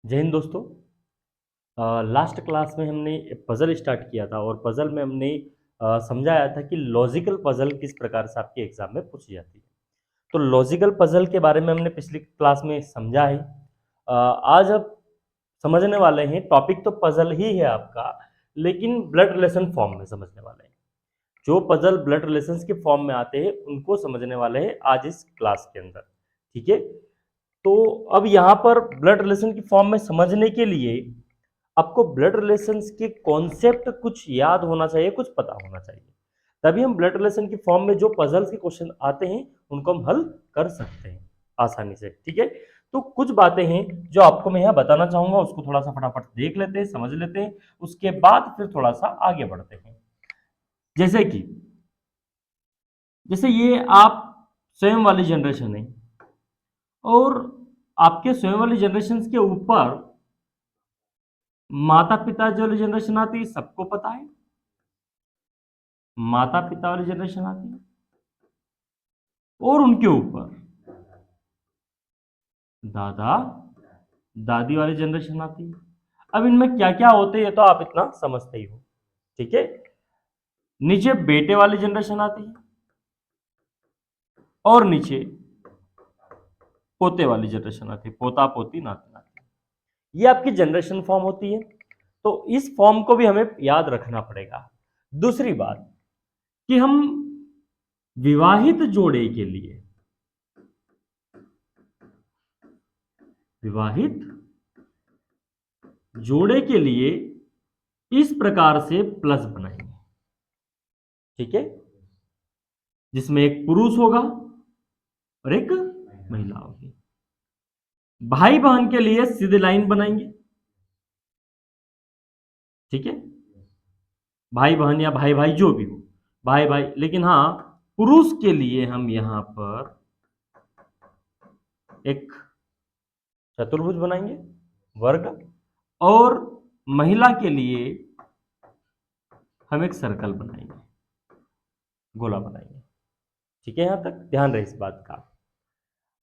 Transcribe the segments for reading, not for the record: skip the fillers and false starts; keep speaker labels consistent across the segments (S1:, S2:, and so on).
S1: जय हिंद दोस्तों। Last class में हमने पज़ल स्टार्ट किया था और पज़ल में हमने समझाया था कि लॉजिकल पज़ल किस प्रकार से आपके एग्जाम में पूछी जाती है। तो लॉजिकल पज़ल के बारे में हमने पिछली क्लास में समझा है। आज अब समझने वाले हैं, टॉपिक तो पज़ल ही है आपका, लेकिन ब्लड रिलेशन फॉर्म में समझने वाले हैं। जो पज़ल ब्लड रिलेशंस के फॉर्म में आते हैं उनको समझने वाले हैं आज इस क्लास के अंदर। ठीक है। तो अब यहाँ पर ब्लड रिलेशन की फॉर्म में समझने के लिए आपको ब्लड रिलेशंस के कॉन्सेप्ट कुछ याद होना चाहिए, कुछ पता होना चाहिए। तभी हम ब्लड रिलेशन की फॉर्म में जो पजल्स के क्वेश्चन आते हैं उनको हम हल कर सकते हैं आसानी से। ठीक है। तो कुछ बातें हैं जो आपको मैं यहाँ बताना चाहूंगा, उसको थोड़ा सा फटाफट देख लेते हैं, समझ लेते हैं, उसके बाद फिर थोड़ा सा आगे बढ़ते हैं। जैसे कि जैसे ये आप स्वयं वाली जनरेशन है और आपके स्वयं वाली जनरेशन के ऊपर माता पिता जो जनरेशन आती है सबको पता है। माता पिता वाली जनरेशन आती है और उनके ऊपर दादा दादी वाली जनरेशन आती है। अब इनमें क्या क्या होते हैं ये तो आप इतना समझते ही हो। ठीक है। नीचे बेटे वाली जनरेशन आती है और नीचे पोते वाली जनरेशन आती है, पोता पोती नाती नाती। ये आपकी जनरेशन फॉर्म होती है। तो इस फॉर्म को भी हमें याद रखना पड़ेगा। दूसरी बात कि हम विवाहित जोड़े के लिए विवाहित जोड़े के लिए इस प्रकार से प्लस बनाएंगे। ठीक है। जिसमें एक पुरुष होगा और एक महिला होगी। भाई बहन के लिए सीधी लाइन बनाएंगे। ठीक है। भाई बहन या भाई भाई जो भी हो, भाई भाई, लेकिन हाँ पुरुष के लिए हम यहां पर एक चतुर्भुज बनाएंगे, वर्ग, और महिला के लिए हम एक सर्कल बनाएंगे, गोला बनाएंगे। ठीक है। यहां तक ध्यान रहे इस बात का।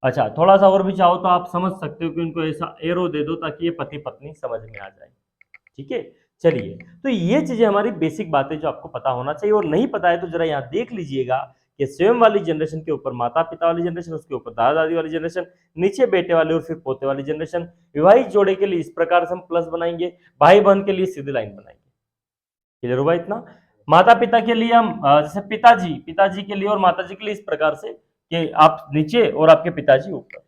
S1: अच्छा, थोड़ा सा और भी चाहो तो आप समझ सकते हो कि इनको ऐसा एरो दे दो ताकि ये पति पत्नी समझ में आ जाए। ठीक है। चलिए, तो ये चीजें हमारी बेसिक बातें जो आपको पता होना चाहिए, और नहीं पता है तो जरा यहाँ देख लीजिएगा कि स्वयं वाली जनरेशन के ऊपर माता पिता वाली जनरेशन, उसके ऊपर दादा दादी वाली जनरेशन, नीचे बेटे वाली और फिर पोते वाली जनरेशन। विवाहित जोड़े के लिए इस प्रकार से हम प्लस बनाएंगे, भाई बहन के लिए सीधी लाइन बनाएंगे। क्लियर हुआ इतना? माता पिता के लिए हम जैसे पिताजी पिताजी के लिए और माताजी के लिए इस प्रकार से कि आप नीचे और आपके पिताजी ऊपर।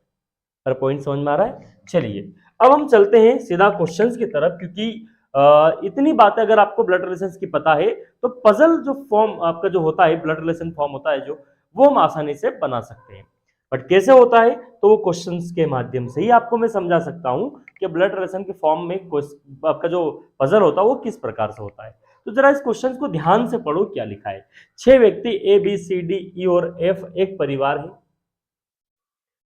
S1: हर पॉइंट समझ में आ रहा है? चलिए, अब हम चलते हैं सीधा क्वेश्चंस की तरफ, क्योंकि इतनी बातें अगर आपको ब्लड रिलेशंस की पता है तो पजल जो फॉर्म आपका जो होता है, ब्लड रिलेशन फॉर्म होता है जो, वो हम आसानी से बना सकते हैं। बट कैसे होता है तो वो क्वेश्चंस के माध्यम से ही आपको मैं समझा सकता हूं कि ब्लड रिलेशन के फॉर्म में आपका जो पजल होता है वो किस प्रकार से होता है। तो जरा इस क्वेश्चन को ध्यान से पढ़ो, क्या लिखा है। 6 व्यक्ति A B C D E और एफ एक परिवार है।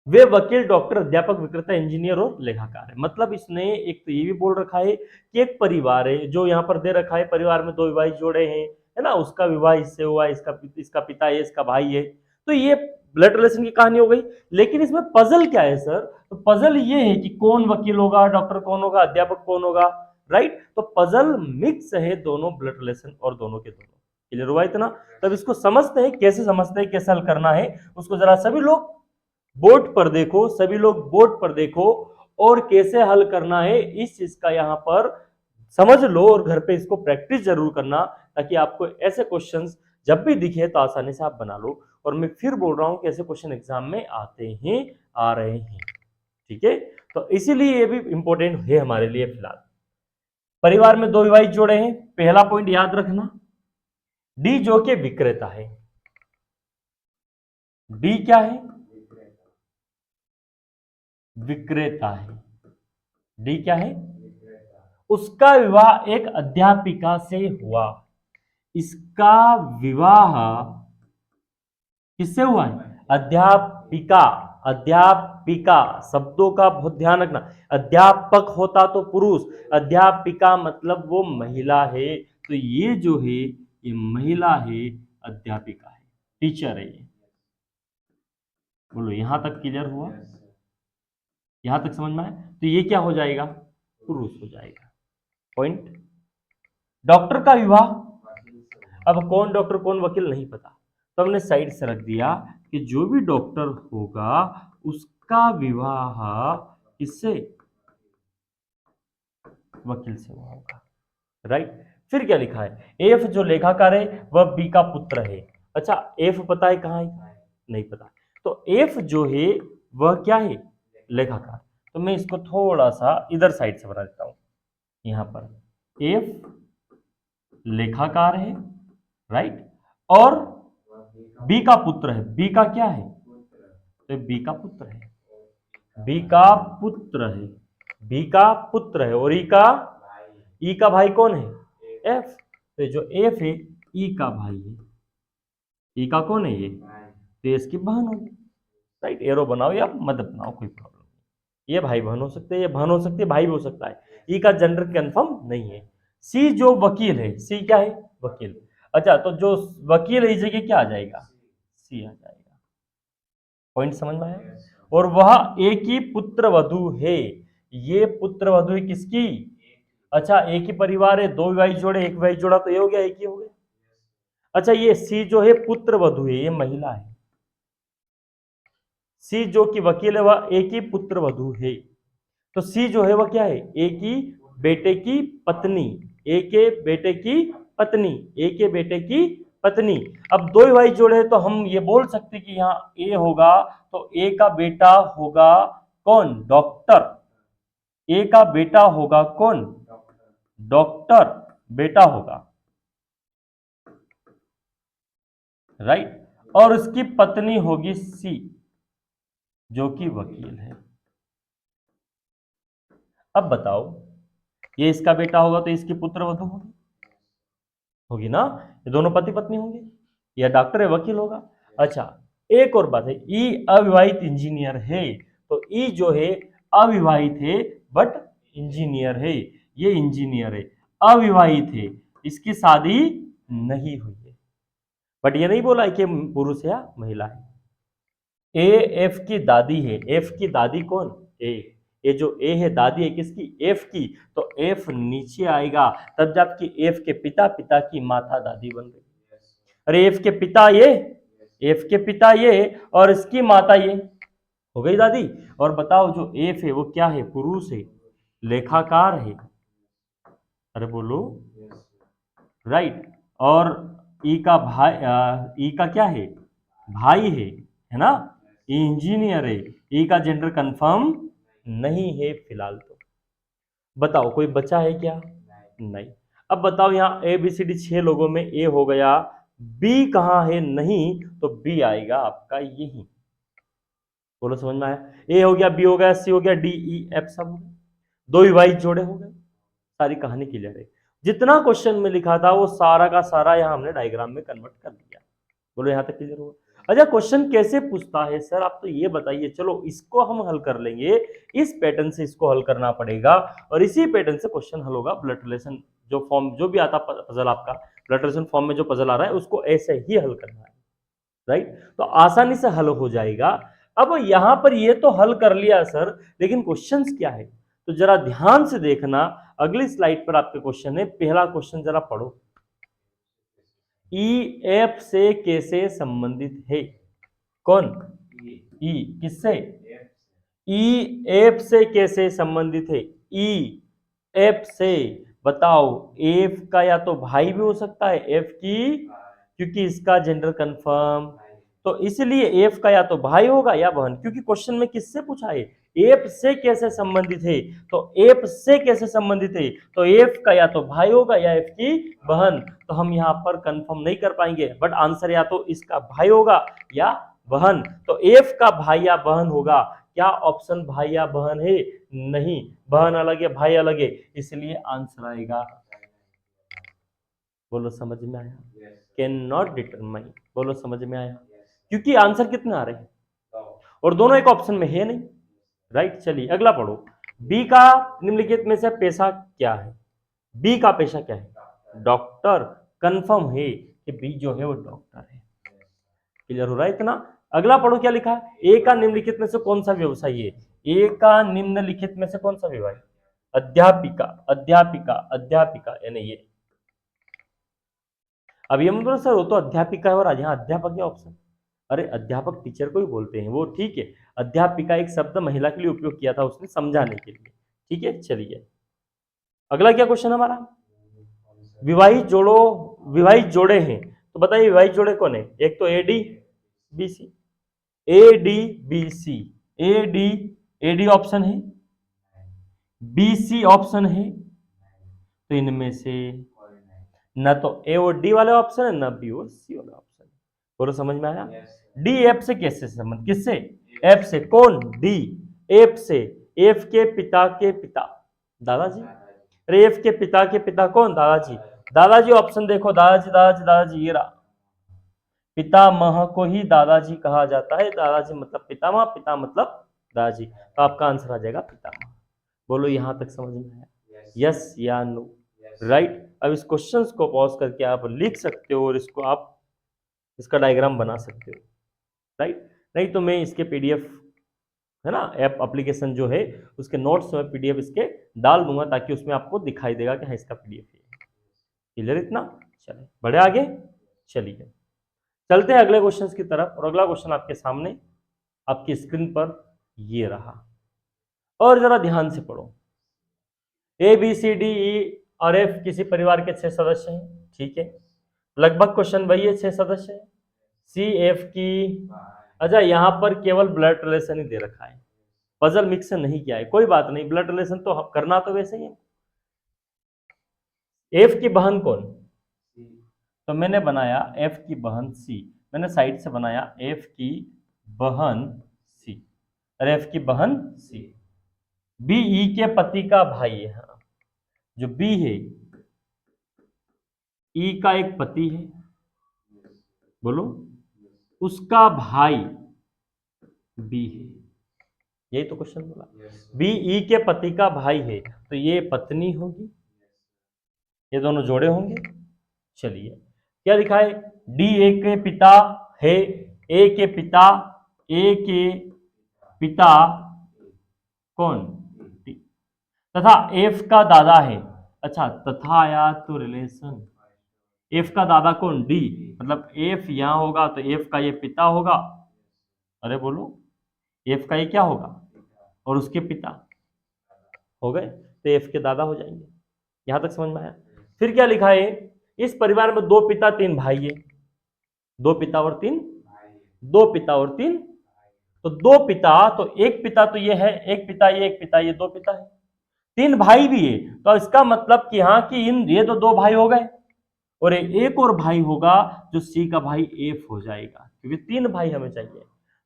S1: वे वकील, डॉक्टर, अध्यापक, विक्रेता, इंजीनियर और लेखाकार है। मतलब इसने एक तो ये भी बोल रखा है कि एक परिवार है, जो यहाँ पर दे रखा है परिवार में दो विवाहित जोड़े हैं, है ना, उसका विवाह इससे हुआ, इसका इसका पिता है, इसका भाई है। तो ये ब्लड रिलेशन की कहानी हो गई। लेकिन इसमें पजल क्या है सर? तो पजल ये है कि कौन वकील होगा, डॉक्टर कौन होगा, अध्यापक कौन होगा। राइट। तो पजल मिक्स है दोनों ब्लड रिलेशन और दोनों के दोनों। क्लियर हुआ इतना? तब इसको समझते हैं, कैसे समझते हैं, कैसे हल करना है उसको जरा सभी लोग बोर्ड पर देखो, सभी लोग बोर्ड पर देखो, और कैसे हल करना है इस चीज का यहां पर समझ लो, और घर पे इसको प्रैक्टिस जरूर करना, ताकि आपको ऐसे क्वेश्चंस जब भी दिखे तो आसानी से आप बना लो। और मैं फिर बोल रहा हूं कि ऐसे क्वेश्चन एग्जाम में आते हैं, आ रहे हैं। ठीक है। तो इसीलिए ये भी इंपॉर्टेंट है हमारे लिए। फिलहाल परिवार में दो विवाहित जोड़े हैं, पहला पॉइंट याद रखना। डी जो कि विक्रेता है। डी क्या है? विक्रेता है। डी क्या है? उसका विवाह एक अध्यापिका से हुआ। इसका विवाह किससे हुआ है? अध्यापिका। अध्यापिका शब्दों का बहुत ध्यान रखना। अध्यापक होता तो पुरुष, अध्यापिका मतलब वो महिला है। तो ये जो है ये महिला है, अध्यापिका है, टीचर है ये। बोलो, यहां तक क्लियर हुआ? यहां तक समझ में आया? तो ये क्या हो जाएगा? पुरुष हो जाएगा। पॉइंट। डॉक्टर का विवाह, अब कौन डॉक्टर कौन वकील नहीं पता, तो हमने साइड से रख दिया कि जो भी डॉक्टर होगा उसका विवाह किससे, वकील से हुआ होगा। राइट। फिर क्या लिखा है, एफ जो लेखाकार है वह बी का पुत्र है। अच्छा, एफ पता है कहाँ है, नहीं पता, तो एफ जो है वह क्या है, लेखाकार। तो मैं इसको थोड़ा सा इधर साइड से बना देता हूं, यहां पर एफ लेखाकार है, राइट, और बी का पुत्र है। बी का क्या है, तो बी का पुत्र है, बी का पुत्र है, बी का पुत्र है, और ई का भाई कौन है, एफ। तो जो एफ है ई का भाई है, ई का कौन है ये, तो ये इसकी बहन होगी। राइट, एरो बनाओ या मत बनाओ कोई प्रॉब्लम नहीं, ये भाई बहन हो सकते हैं, ये बहन हो सकती है, भाई भी हो सकता है। ई का जेंडर कंफर्म नहीं है। सी जो वकील है, सी क्या है, वकील। अच्छा, तो जो वकील है इस जगह क्या आ जाएगा, सी आ जाएगा। पॉइंट समझ में आया। और वह एक ही पुत्र वधु है, ये पुत्र वधु है किसकी, अच्छा एक ही परिवार है, दो विवाहित जोड़े, एक विवाहित जोड़ा, तो ये हो गया, एक ही हो गया। अच्छा, ये सी जो है पुत्र वधु है, ये महिला है। सी जो कि वकील है वह एक ही पुत्र वधु है, तो सी जो है वह क्या है, एक ही बेटे की पत्नी, एक के बेटे की पत्नी, एक के बेटे की पत्नी। अब दो भाई जोड़े तो हम ये बोल सकते कि यहाँ ए होगा, तो ए का बेटा होगा कौन, डॉक्टर। ए का बेटा होगा कौन, डॉक्टर बेटा होगा, राइट, और उसकी पत्नी होगी सी जो कि वकील है। अब बताओ, ये इसका बेटा होगा तो इसकी पुत्र वधु होगी, होगी ना, ये दोनों पति पत्नी होंगे, या डॉक्टर है वकील होगा। अच्छा, एक और बात है, ई अविवाहित इंजीनियर है, तो ई जो है अविवाहित है बट इंजीनियर है, ये इंजीनियर है, अविवाहित है, इसकी शादी नहीं हुई है, बट ये नहीं बोला कि पुरुष या महिला है। ए एफ की दादी है, एफ की दादी कौन, ए, ये जो ए है दादी है किसकी, एफ की, तो एफ नीचे आएगा, तब जबकि एफ के पिता, पिता की माता दादी बन गई। अरे एफ के पिता ये, एफ के पिता ये, और इसकी माता ये, हो गई दादी। और बताओ जो एफ है वो क्या है, पुरुष है, लेखाकार है, अरे बोलो, राइट, और ई का भाई, ई का क्या है, भाई है ना, इंजीनियर है, ई का जेंडर कंफर्म नहीं है फिलहाल। तो बताओ कोई बचा है क्या, नहीं। अब बताओ यहाँ ए बी सी डी 6 लोगों में ए हो गया, बी कहाँ है, नहीं, तो बी आएगा आपका यही। बोलो समझ में आया, ए हो गया, बी हो गया, सी हो गया, डी ई एफ सब हो गए, दो विवाहित जोड़े हो गए, सारी कहानी क्लियर है। जितना क्वेश्चन में लिखा था वो सारा का सारा यहाँ हमने डायग्राम में कन्वर्ट कर दिया। बोलो यहाँ तक क्लियर हुआ। अच्छा, क्वेश्चन कैसे पूछता है सर, आप तो ये बताइए, चलो इसको हम हल कर लेंगे, इस पैटर्न से इसको हल करना पड़ेगा, और इसी पैटर्न से क्वेश्चन हल होगा। ब्लड रिलेशन जो फॉर्म जो भी आता पजल आपका, ब्लड रिलेशन फॉर्म में जो पजल आ रहा है उसको ऐसे ही हल करना है, राइट, तो आसानी से हल हो जाएगा। अब यहां पर ये तो हल कर लिया सर, लेकिन क्वेश्चंस क्या है, तो जरा ध्यान से देखना, अगली स्लाइड पर आपके क्वेश्चन है। पहला क्वेश्चन जरा पढ़ो, ई एफ से कैसे संबंधित है, कौन, ई किससे, ई एफ से कैसे संबंधित है, ई एफ से, बताओ, एफ का या तो भाई भी हो सकता है, एफ की, क्योंकि इसका जेंडर कंफर्म, तो इसलिए एफ का या तो भाई होगा या बहन, क्योंकि क्वेश्चन में किससे पूछा है, एफ से कैसे संबंधित है, तो एफ से कैसे संबंधित है, तो एफ का या तो भाई होगा या एफ की बहन, तो हम यहाँ पर कंफर्म नहीं कर पाएंगे, बट आंसर या तो इसका भाई होगा या बहन, तो एफ का भाई या बहन होगा। क्या ऑप्शन भाई या बहन है, नहीं, बहन अलग है भाई अलग है, इसलिए आंसर आएगा, बोलो समझ में आया, कैन नॉट डिटरमाइन, बोलो समझ में आया, क्योंकि आंसर कितने आ रहे हैं और दोनों एक ऑप्शन में है नहीं, राइट। चलिए अगला पढ़ो, बी का निम्नलिखित में से पेशा क्या है, बी का पेशा क्या है, डॉक्टर, कंफर्म है कि बी जो है वो डॉक्टर है, क्लियर हो रहा है इतना। अगला पढ़ो क्या लिखा, ए का निम्नलिखित में से कौन सा व्यवसाय है, ए का निम्नलिखित में से कौन सा व्यवसाय, अध्यापिका अध्यापिका अध्यापिका यानी ये। अब ये मतलब सर वो तो अध्यापिका है और यहाँ अध्यापक है ऑप्शन। अरे अध्यापक टीचर को ही बोलते हैं, वो ठीक है। अध्यापिका एक शब्द महिला के लिए उपयोग किया था उसने समझाने के लिए। ठीक है, चलिए अगला क्या क्वेश्चन हमारा, विवाहित जोड़ो, विवाहित जोड़े हैं तो बताइए विवाहित जोड़े कौन है। एक तो A D B C, A D B C, A D option है, बी सी ऑप्शन है, तो इनमें से न तो ए और डी वाले ऑप्शन है न बी और सी वाले ऑप्शन है। बोलो समझ में आया। डी एफ से कैसे संबंध, किससे, एफ से। कौन, डी एफ से, एफ के पिता के पिता दादाजी। अरे एफ के पिता के पिता कौन, दादाजी। दादाजी ऑप्शन देखो, दादाजी दादाजी दादाजी, ये रहा। पितामह को ही दादाजी कहा जाता है, दादाजी मतलब पितामह, पिता मतलब दादाजी, तो आपका आंसर आ जाएगा पितामह। बोलो यहां तक समझ में आया, यस या नो, राइट। अब इस क्वेश्चंस को पॉज करके आप लिख सकते हो और इसको आप इसका डायग्राम बना सकते हो, राइट। नहीं तो मैं इसके पीडीएफ है ना, ऐप एप्लीकेशन जो है उसके नोट्स में पीडीएफ इसके डाल दूंगा ताकि उसमें आपको दिखाई देगा कि हाँ इसका पीडीएफ है। क्लियर इतना, चलिए बढ़े आगे। चलिए चलते हैं अगले क्वेश्चन की तरफ, और अगला क्वेश्चन आपके सामने आपकी स्क्रीन पर ये रहा, और जरा ध्यान से पढ़ो। A B C D E और एफ किसी परिवार के 6 सदस्य हैं, ठीक है। लगभग क्वेश्चन वही है, 6 सदस्य हैं। सी एफ की, अच्छा यहां पर केवल ब्लड रिलेशन ही दे रखा है, पजल मिक्स नहीं किया है, कोई बात नहीं, ब्लड रिलेशन तो करना तो वैसे ही है। एफ की बहन कौन, तो मैंने बनाया एफ की बहन सी, मैंने साइड से बनाया एफ की बहन सी, और एफ की बहन सी। बी ई के पति का भाई है, हाँ जो बी है ई का एक पति है, बोलो उसका भाई बी है, यही तो क्वेश्चन बोला। बी ई के पति का भाई है तो ये पत्नी होगी, ये दोनों जोड़े होंगे। चलिए क्या लिखा है, डी ए के पिता है, ए के पिता, ए के पिता कौन, डी, तथा एफ का दादा है। अच्छा तथा आया तो रिलेशन, एफ का दादा कौन, डी, मतलब एफ यहां होगा तो एफ का ये पिता होगा, अरे बोलो एफ का ये क्या होगा, और उसके पिता हो गए तो एफ के दादा हो जाएंगे। यहां तक समझ में आया। फिर क्या लिखा है, इस परिवार में 2 पिता 3 भाई है, 2 पिता और 3, 2 पिता और 3, तो 2 पिता, तो एक पिता तो ये है, एक पिता ये, एक पिता ये, 2 पिता है, 3 भाई भी है, तो इसका मतलब कि हाँ कि इन ये तो 2 भाई हो गए, और एक और भाई होगा जो सी का भाई एफ हो जाएगा, क्योंकि 3 भाई हमें चाहिए।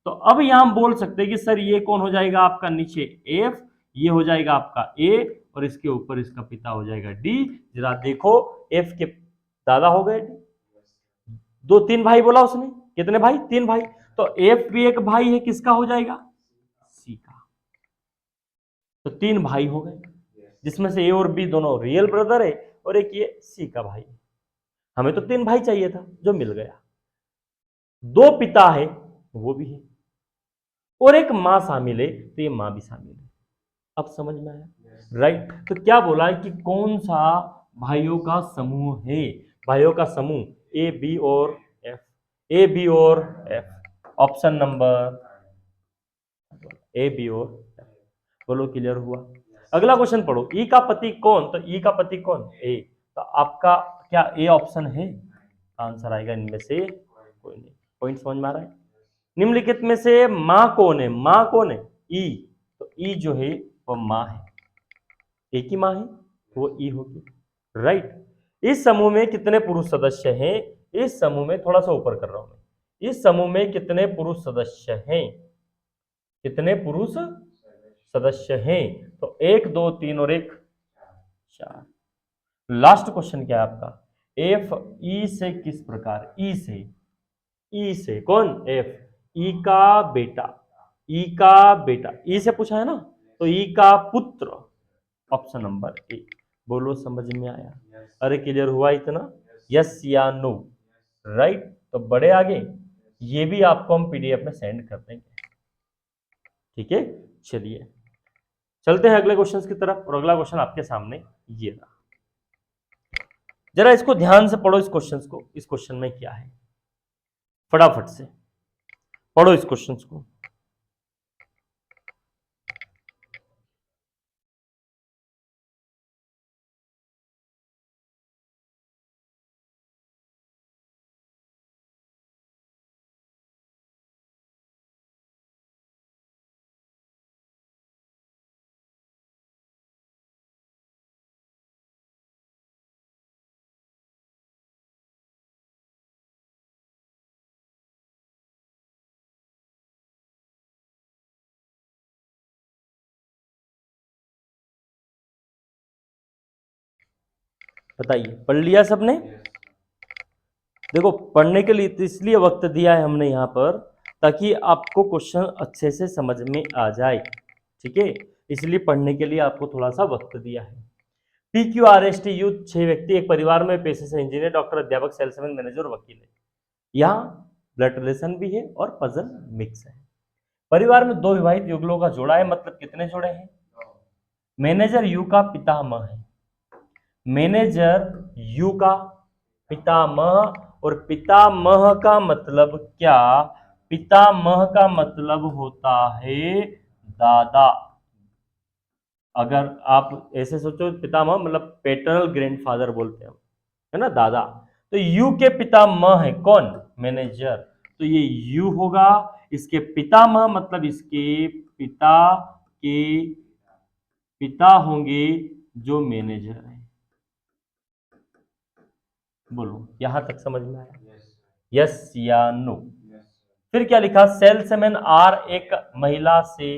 S1: तो अब यहां हम बोल सकते हैं कि सर ये कौन हो जाएगा आपका, नीचे एफ, ये हो जाएगा आपका ए, और इसके ऊपर इसका पिता हो जाएगा डी। जरा देखो एफ के दादा हो गए डी, 3 भाई बोला उसने, कितने भाई, 3 भाई, तो एफ भी एक भाई है, किसका हो जाएगा, सी का, तो 3 भाई हो गए, जिसमें से ए और बी दोनों रियल ब्रदर है और एक ये सी का भाई है। हमें तो 3 भाई चाहिए था जो मिल गया, 2 पिता है वो भी है, और एक मां शामिल है तो ये मां भी शामिल है। अब समझ में आया, राइट। तो क्या बोला है कि कौन सा भाइयों का समूह है, भाइयों का समूह ए बी और एफ, ए बी और F, option number A B और एफ। बोलो क्लियर हुआ। अगला क्वेश्चन पढ़ो, ई का पति कौन, तो ई का पति कौन, ए, तो आपका क्या ए ऑप्शन है, आंसर आएगा इनमें से कोई नहीं। पॉइंट समझ में आ रहा है। निम्नलिखित में से मां कौन है, मां कौन है, ई, तो ई जो है वो मां है, एक ही मां है वो ई होगी, राइट। इस समूह में कितने पुरुष सदस्य हैं, इस समूह में, थोड़ा सा ऊपर कर रहा हूं मैं, इस समूह में कितने पुरुष सदस्य हैं, कितने पुरुष सदस्य हैं, तो 1 2 3 और 1 4। लास्ट क्वेश्चन क्या है आपका, एफ ई से किस प्रकार, ई से, ई से कौन, एफ, ई का बेटा, ई का बेटा, ई से पूछा है ना, तो ई का पुत्र, ऑप्शन नंबर ए। बोलो समझ में आया, अरे क्लियर हुआ इतना, यस या नो, राइट। तो बड़े आगे, ये भी आपको हम पीडीएफ में सेंड कर देंगे, ठीक है। चलिए चलते हैं अगले क्वेश्चन की तरफ, और अगला क्वेश्चन आपके सामने ये रहा। जरा इसको ध्यान से पढ़ो, इस क्वेश्चन को। इस क्वेश्चन में क्या है, फटाफट से पढ़ो इस क्वेश्चन को। बताइए, पढ़ लिया सबने? देखो, पढ़ने के लिए तो इसलिए वक्त दिया है हमने यहाँ पर, ताकि आपको क्वेश्चन अच्छे से समझ में आ जाए, ठीक है? इसलिए पढ़ने के लिए आपको थोड़ा सा वक्त दिया है। PQRST यू 6 व्यक्ति एक परिवार में पेशे से इंजीनियर, डॉक्टर, अध्यापक, सेल्समैन, मैनेजर और वकील है। यहाँ ब्लड रिलेशन भी है और पजल मिक्स है। परिवार में 2 विवाहित युगलों का जोड़ा है, मतलब कितने जोड़े हैं? मैनेजर यू का पितामह है, मैनेजर यू का पितामह, और पितामह का मतलब क्या? पितामह का मतलब होता है दादा। अगर आप ऐसे सोचो, पितामह मतलब पैटर्नल ग्रैंडफादर बोलते हैं, है ना, दादा। तो यू के पितामह है कौन? मैनेजर। तो ये यू होगा, इसके पितामह मतलब इसके पिता के पिता होंगे जो मैनेजर है। बोलो, यहां तक समझ में आया? यस या नो? फिर क्या लिखा? सेल्समैन आर एक महिला से,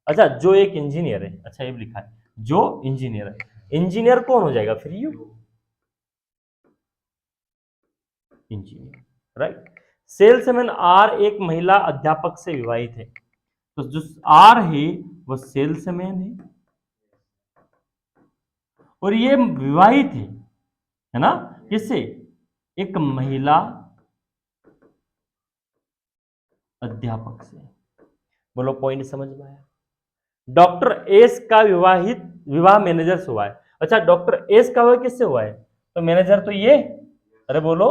S1: अच्छा जो एक इंजीनियर है, अच्छा ये भी लिखा है जो इंजीनियर है। इंजीनियर कौन हो जाएगा फिर? You, engineer, right. Salesman or एक महिला अध्यापक से विवाहित है, तो जो आर है वो सेल्समैन है, और ये विवाहित है ना, किससे? एक महिला अध्यापक से। बोलो, पॉइंट समझ में आया? डॉक्टर एस का विवाह मैनेजर से हुआ है। अच्छा, डॉक्टर एस का विवाह किससे हुआ है? तो मैनेजर तो ये, अरे बोलो,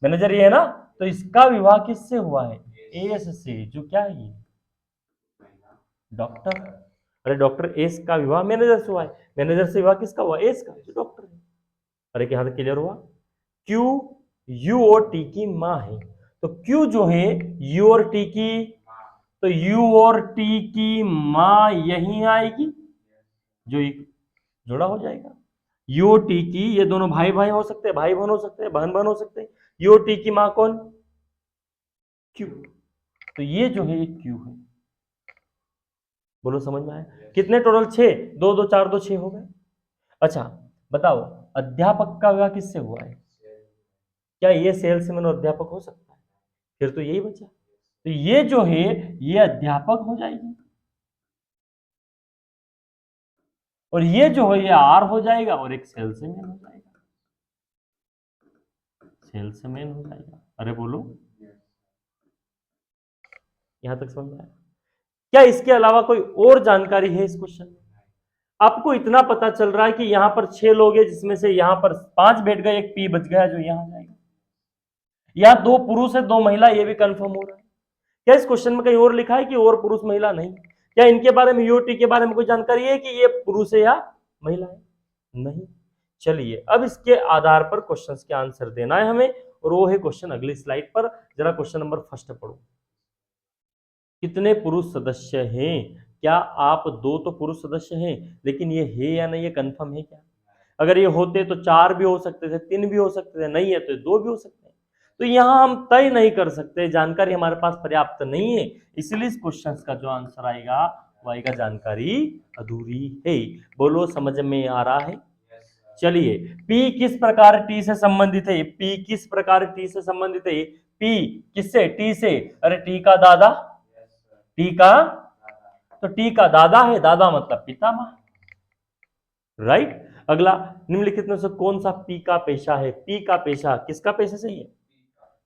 S1: मैनेजर ये है ना, तो इसका विवाह किससे हुआ है? एस से, जो क्या है ये? डॉक्टर। अरे डॉक्टर एस का विवाह मैनेजर से हुआ है, मैनेजर से विवाह किसका हुआ? एस का, जो डॉक्टर है। अरे क्या क्लियर हुआ? क्यू यू और टी की माँ है, तो क्यू जो है यू और टी की, तो यू और टी की माँ यही आएगी, जो एक जोड़ा हो जाएगा। यू और टी की, ये दोनों भाई भाई हो सकते हैं, भाई बहन हो सकते हैं, बहन बहन हो सकते हैं। यू और टी की माँ कौन? क्यू। तो ये जो है ये क्यू है। बोलो, समझ में आया? कितने टोटल? 6, 2 2 4 2 6 हो गए। अच्छा बताओ, अध्यापक का विवाह किससे हुआ है? क्या ये सेल्समैन और अध्यापक हो सकता है? फिर तो यही बचा, तो ये जो है ये अध्यापक हो जाएगी, और ये जो है ये आर हो जाएगा, और एक सेल्समैन हो जाएगा, सेल्समैन हो जाएगा। अरे बोलो, यहां तक समझ में आया? क्या इसके अलावा कोई और जानकारी है इस क्वेश्चन में? आपको इतना पता चल रहा है कि यहां पर 6 लोग हैं, जिसमें से यहां पर 5 बैठ गए, एक पी बच गया जो यहां जाएगा। या 2 पुरुष है 2 महिला, ये भी कंफर्म हो रहा है। क्या इस क्वेश्चन में कहीं और लिखा है कि और पुरुष महिला? नहीं। क्या इनके बारे में, यूटी के बारे में कोई जानकारी है कि ये पुरुष है या महिला है? नहीं। चलिए, अब इसके आधार पर क्वेश्चंस के आंसर देना है हमें, और वो है क्वेश्चन अगली स्लाइड पर। जरा क्वेश्चन नंबर फर्स्ट पढ़ो। कितने पुरुष सदस्य हैं? क्या आप 2 तो पुरुष सदस्य हैं, लेकिन ये है या नहीं, ये कंफर्म है क्या? अगर ये होते तो 4 भी हो सकते थे, 3 भी हो सकते थे, नहीं है तो 2 भी हो सकते हैं। तो यहां हम तय नहीं कर सकते, जानकारी हमारे पास पर्याप्त नहीं है, इसलिए इस क्वेश्चन का जो आंसर आएगा वो आएगा जानकारी अधूरी है। बोलो, समझ में आ रहा है? चलिए, P किस प्रकार T से संबंधित है? P किस प्रकार T से संबंधित है? P किससे? T से। अरे T का दादा, T का, तो T का दादा है, दादा मतलब पितामह, राइट। अगला, निम्नलिखित में से कौन सा P का पेशा है? P का पेशा किसका पेशा सही है?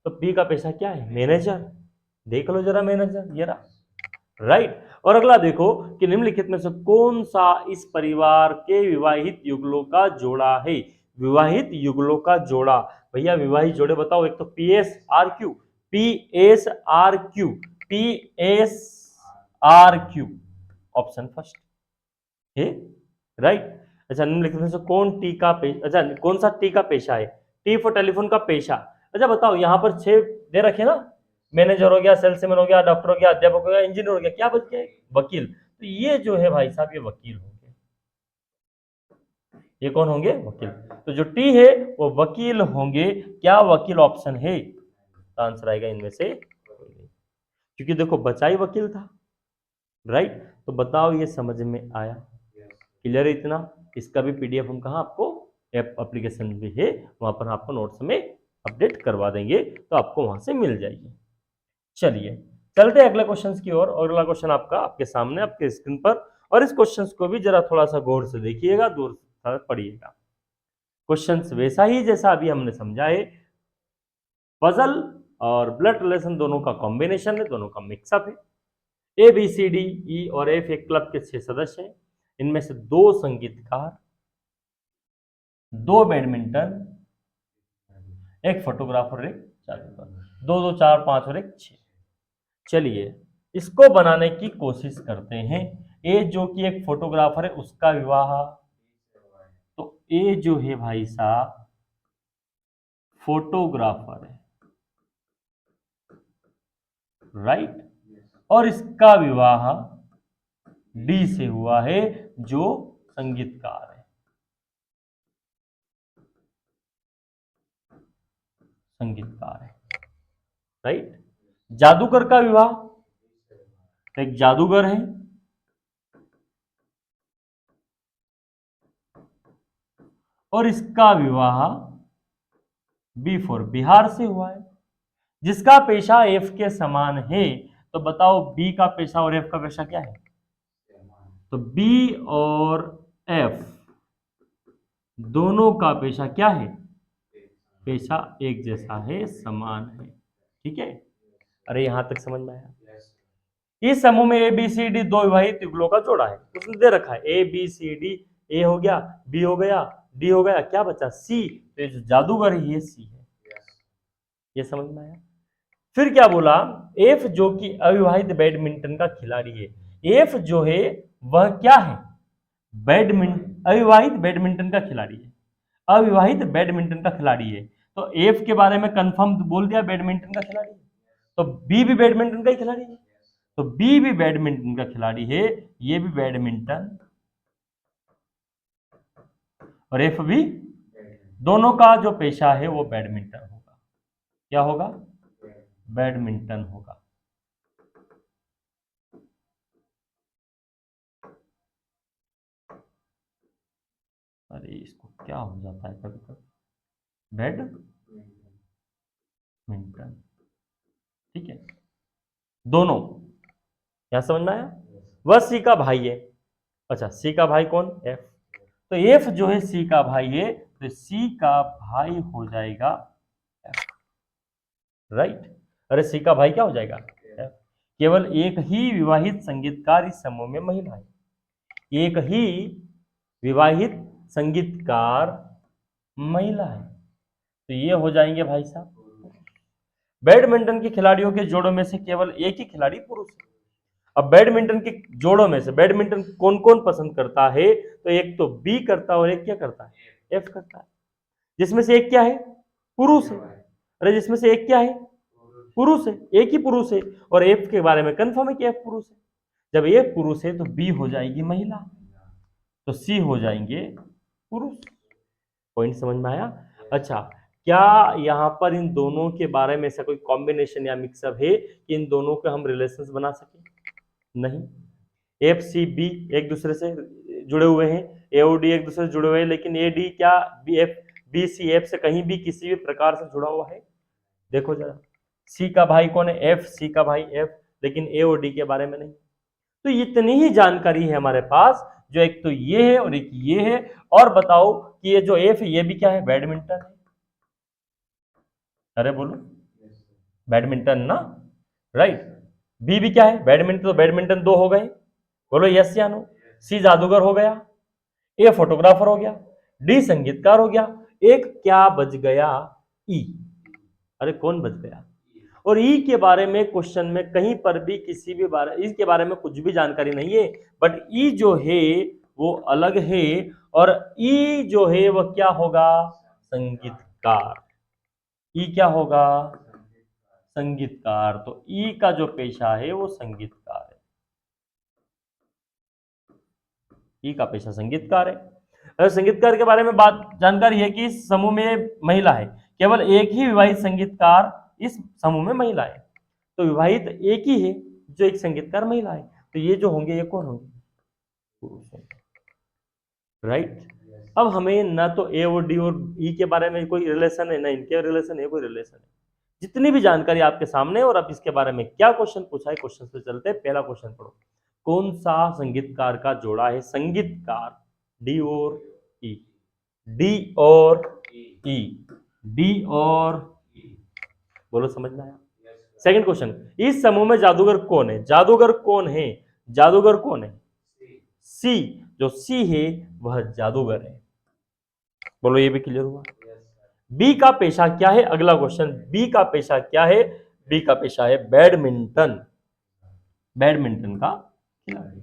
S1: तो P का पेशा क्या है? मैनेजर। देख लो जरा, मैनेजर ये रहा, राइट। और अगला देखो कि निम्नलिखित में से कौन सा इस परिवार के विवाहित युगलों का जोड़ा है। विवाहित युगलों का जोड़ा, भैया विवाहित जोड़े बताओ। एक तो P S R Q, P S R Q, P S R Q, option first है, राइट। अच्छा, निम्नलिखित में से कौन टी का अच्छा कौन सा टी का पेशा है। टी फॉर टेलीफोन का पेशा। अच्छा बताओ, यहां पर 6 दे रखे ना, मैनेजर हो गया, सेल्समैन हो गया, डॉक्टर हो गया, अध्यापक हो गया, इंजीनियर हो गया, क्या बच गया, वकील। तो ये जो है भाई साहब, ये वकील होंगे। ये कौन होंगे, वकील। तो जो टी है वो वकील होंगे। क्या वकील ऑप्शन है, तो आंसर आएगा इनमें से, क्योंकि देखो बचा ही वकील था, राइट। तो बताओ ये समझ में आया, क्लियर है इतना। इसका भी पीडीएफ हम कहाँ आपको ऐप एप्लीकेशन भी है, वहां पर आपको नोट्स में अपडेट करवा देंगे, तो आपको वहां से मिल जाएगी। चलिए चलते हैं अगले क्वेश्चन की ओर। और अगला क्वेश्चन आपका आपके सामने आपके स्क्रीन पर, और इस क्वेश्चन को भी जरा थोड़ा सा गौर से देखिएगा, दूर से पढ़िएगा। क्वेश्चन वैसा ही जैसा अभी हमने समझा है, पजल और ब्लड रिलेशन दोनों का कॉम्बिनेशन है, दोनों का मिक्सअप है। A B C D E और एफ एक क्लब के 6 सदस्य हैं। इनमें से 2 संगीतकार, 2 बैडमिंटन, एक फोटोग्राफर, एक जादूगर, 2 2 4 5 और एक 6। चलिए इसको बनाने की कोशिश करते हैं। ए जो कि एक फोटोग्राफर है, उसका विवाह, तो ए जो है भाई साहब फोटोग्राफर है, राइट। और इसका विवाह डी से हुआ है, जो संगीतकार है, संगीतकार है, राइट। जादूगर का विवाह, तो एक जादूगर है, और इसका विवाह बी फॉर बिहार से हुआ है, जिसका पेशा एफ के समान है। तो बताओ बी का पेशा और एफ का पेशा क्या है, तो बी और एफ दोनों का पेशा क्या है, पेशा एक जैसा है, समान है, ठीक है। अरे यहां तक समझ में आया। इस समूह में ए बी सी डी 2 विवाहित युगलों का जोड़ा है, उसने दे रखा है ए बी सी डी, ए हो गया, बी हो गया, डी हो गया, क्या बचा सी। तो ये जो जादूगर है ये सी है, ये समझ में आया। फिर क्या बोला, एफ जो कि अविवाहित बैडमिंटन का खिलाड़ी है। एफ जो है वह क्या है, बैडमिंटन, अविवाहित बैडमिंटन का खिलाड़ी है, अविवाहित बैडमिंटन का खिलाड़ी है। तो एफ के बारे में कंफर्म बोल दिया, बैडमिंटन का खिलाड़ी है। तो बी भी बैडमिंटन का ही खिलाड़ी है, तो बी भी बैडमिंटन का खिलाड़ी है, ये भी बैडमिंटन, और एफ भी, दोनों का जो पेशा है वो बैडमिंटन होगा। क्या होगा, बैडमिंटन होगा। अरे इसको क्या हो जाता है कभी कभी, बैडमिंटन, ठीक है, दोनों। यहां समझ में आया। वह सी का भाई है। अच्छा सी का भाई कौन, एफ। तो एफ जो है सी का भाई है, तो सी का भाई हो जाएगा एफ, राइट। अरे सी का भाई क्या हो जाएगा, एफ। केवल एक ही विवाहित संगीतकार इस समूह में महिला है, एक ही विवाहित संगीतकार महिला है, तो ये हो जाएंगे भाई साहब। बैडमिंटन के खिलाड़ियों के जोड़ों में से केवल एक ही खिलाड़ी पुरुष है। अब बैडमिंटन के जोड़ों में से बैडमिंटन कौन कौन पसंद करता है, तो एक तो बी करता है और एक क्या करता है, एफ करता है। जिसमें से एक क्या है, पुरुष है। अरे जिसमें से एक क्या है, पुरुष है, एक ही पुरुष है। और एफ के बारे में कंफर्म है कि एफ पुरुष है। जब ए पुरुष है तो बी हो जाएगी महिला, तो सी हो जाएंगे पुरुष। पॉइंट समझ में आया। अच्छा क्या यहाँ पर इन दोनों के बारे में ऐसा कोई कॉम्बिनेशन या मिक्सअप है कि इन दोनों के हम रिलेशंस बना सके, नहीं। एफ सी बी एक दूसरे से जुड़े हुए हैं, ए और डी एक दूसरे से जुड़े हुए हैं, लेकिन ए डी क्या B F, B C F से कहीं भी किसी भी प्रकार से जुड़ा हुआ है, देखो जरा। सी का भाई कौन है, एफ, सी का भाई एफ, लेकिन ए और डी के बारे में नहीं। तो इतनी ही जानकारी है हमारे पास, जो एक तो ये है और एक ये है। और बताओ कि ये जो एफ है ये भी क्या है, बैडमिंटन है। अरे बोलो, बैडमिंटन ना, राइट। बी भी क्या है, बैडमिंटन, तो बैडमिंटन 2 हो गए, बोलो यस या नो। सी जादूगर हो गया, ए फोटोग्राफर हो गया, डी संगीतकार हो गया, एक क्या बच गया, ई। अरे कौन बच गया? और ई के बारे में क्वेश्चन में कहीं पर भी किसी भी बारे इसके बारे में कुछ भी जानकारी नहीं है, बट ई जो है वो अलग है, और ई जो है वह क्या होगा, संगीतकार। ई क्या होगा, संगीतकार। तो ई का जो पेशा है वो संगीतकार है, ई का पेशा संगीतकार है। अगर संगीतकार के बारे में बात जानकारी है कि इस समूह में महिला है, केवल एक ही विवाहित संगीतकार इस समूह में महिला है, तो विवाहित एक ही है जो एक संगीतकार महिला है, तो ये जो होंगे ये कौन होंगे, पुरुष होंगे, राइट। अब हमें ना तो ए और डी और ई के बारे में कोई रिलेशन है, ना इनके रिलेशन है, कोई रिलेशन है। जितनी भी जानकारी आपके सामने है, और अब इसके बारे में क्या क्वेश्चन पूछा है, क्वेश्चन पे चलते हैं। पहला क्वेश्चन पढ़ो, कौन सा संगीतकार का जोड़ा है, संगीतकार, डी और ई, डी और ई, डी और ई, बोलो समझ में आया। सेकंड क्वेश्चन, इस समूह में जादूगर कौन है, जादूगर कौन है, जादूगर कौन है, सी, जो सी है वह जादूगर है, बोलो ये भी क्लियर हुआ। बी का पेशा क्या है, अगला क्वेश्चन, बी का पेशा क्या है, बी का पेशा है बैडमिंटन, बैडमिंटन का खिलाड़ी।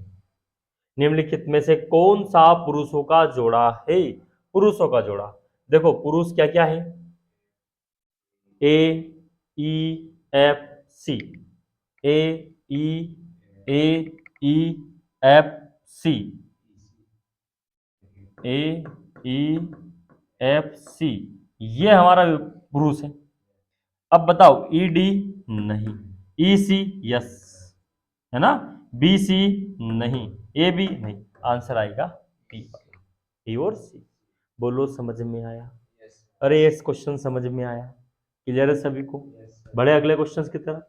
S1: निम्नलिखित में से कौन सा पुरुषों का जोड़ा है, पुरुषों का जोड़ा, देखो पुरुष क्या क्या है, ए ई एफ सी, ए ई, ए ई एफ सी, ए ई एफ सी, ये हमारा पुरुष है। अब बताओ ई डी नहीं, ई सी यस, है ना, बी सी नहीं, ए बी नहीं, आंसर आएगा बी और सी। बोलो समझ में आया। अरे ये क्वेश्चन समझ में आया, क्लियर है सभी को। बढ़े अगले क्वेश्चंस की तरफ,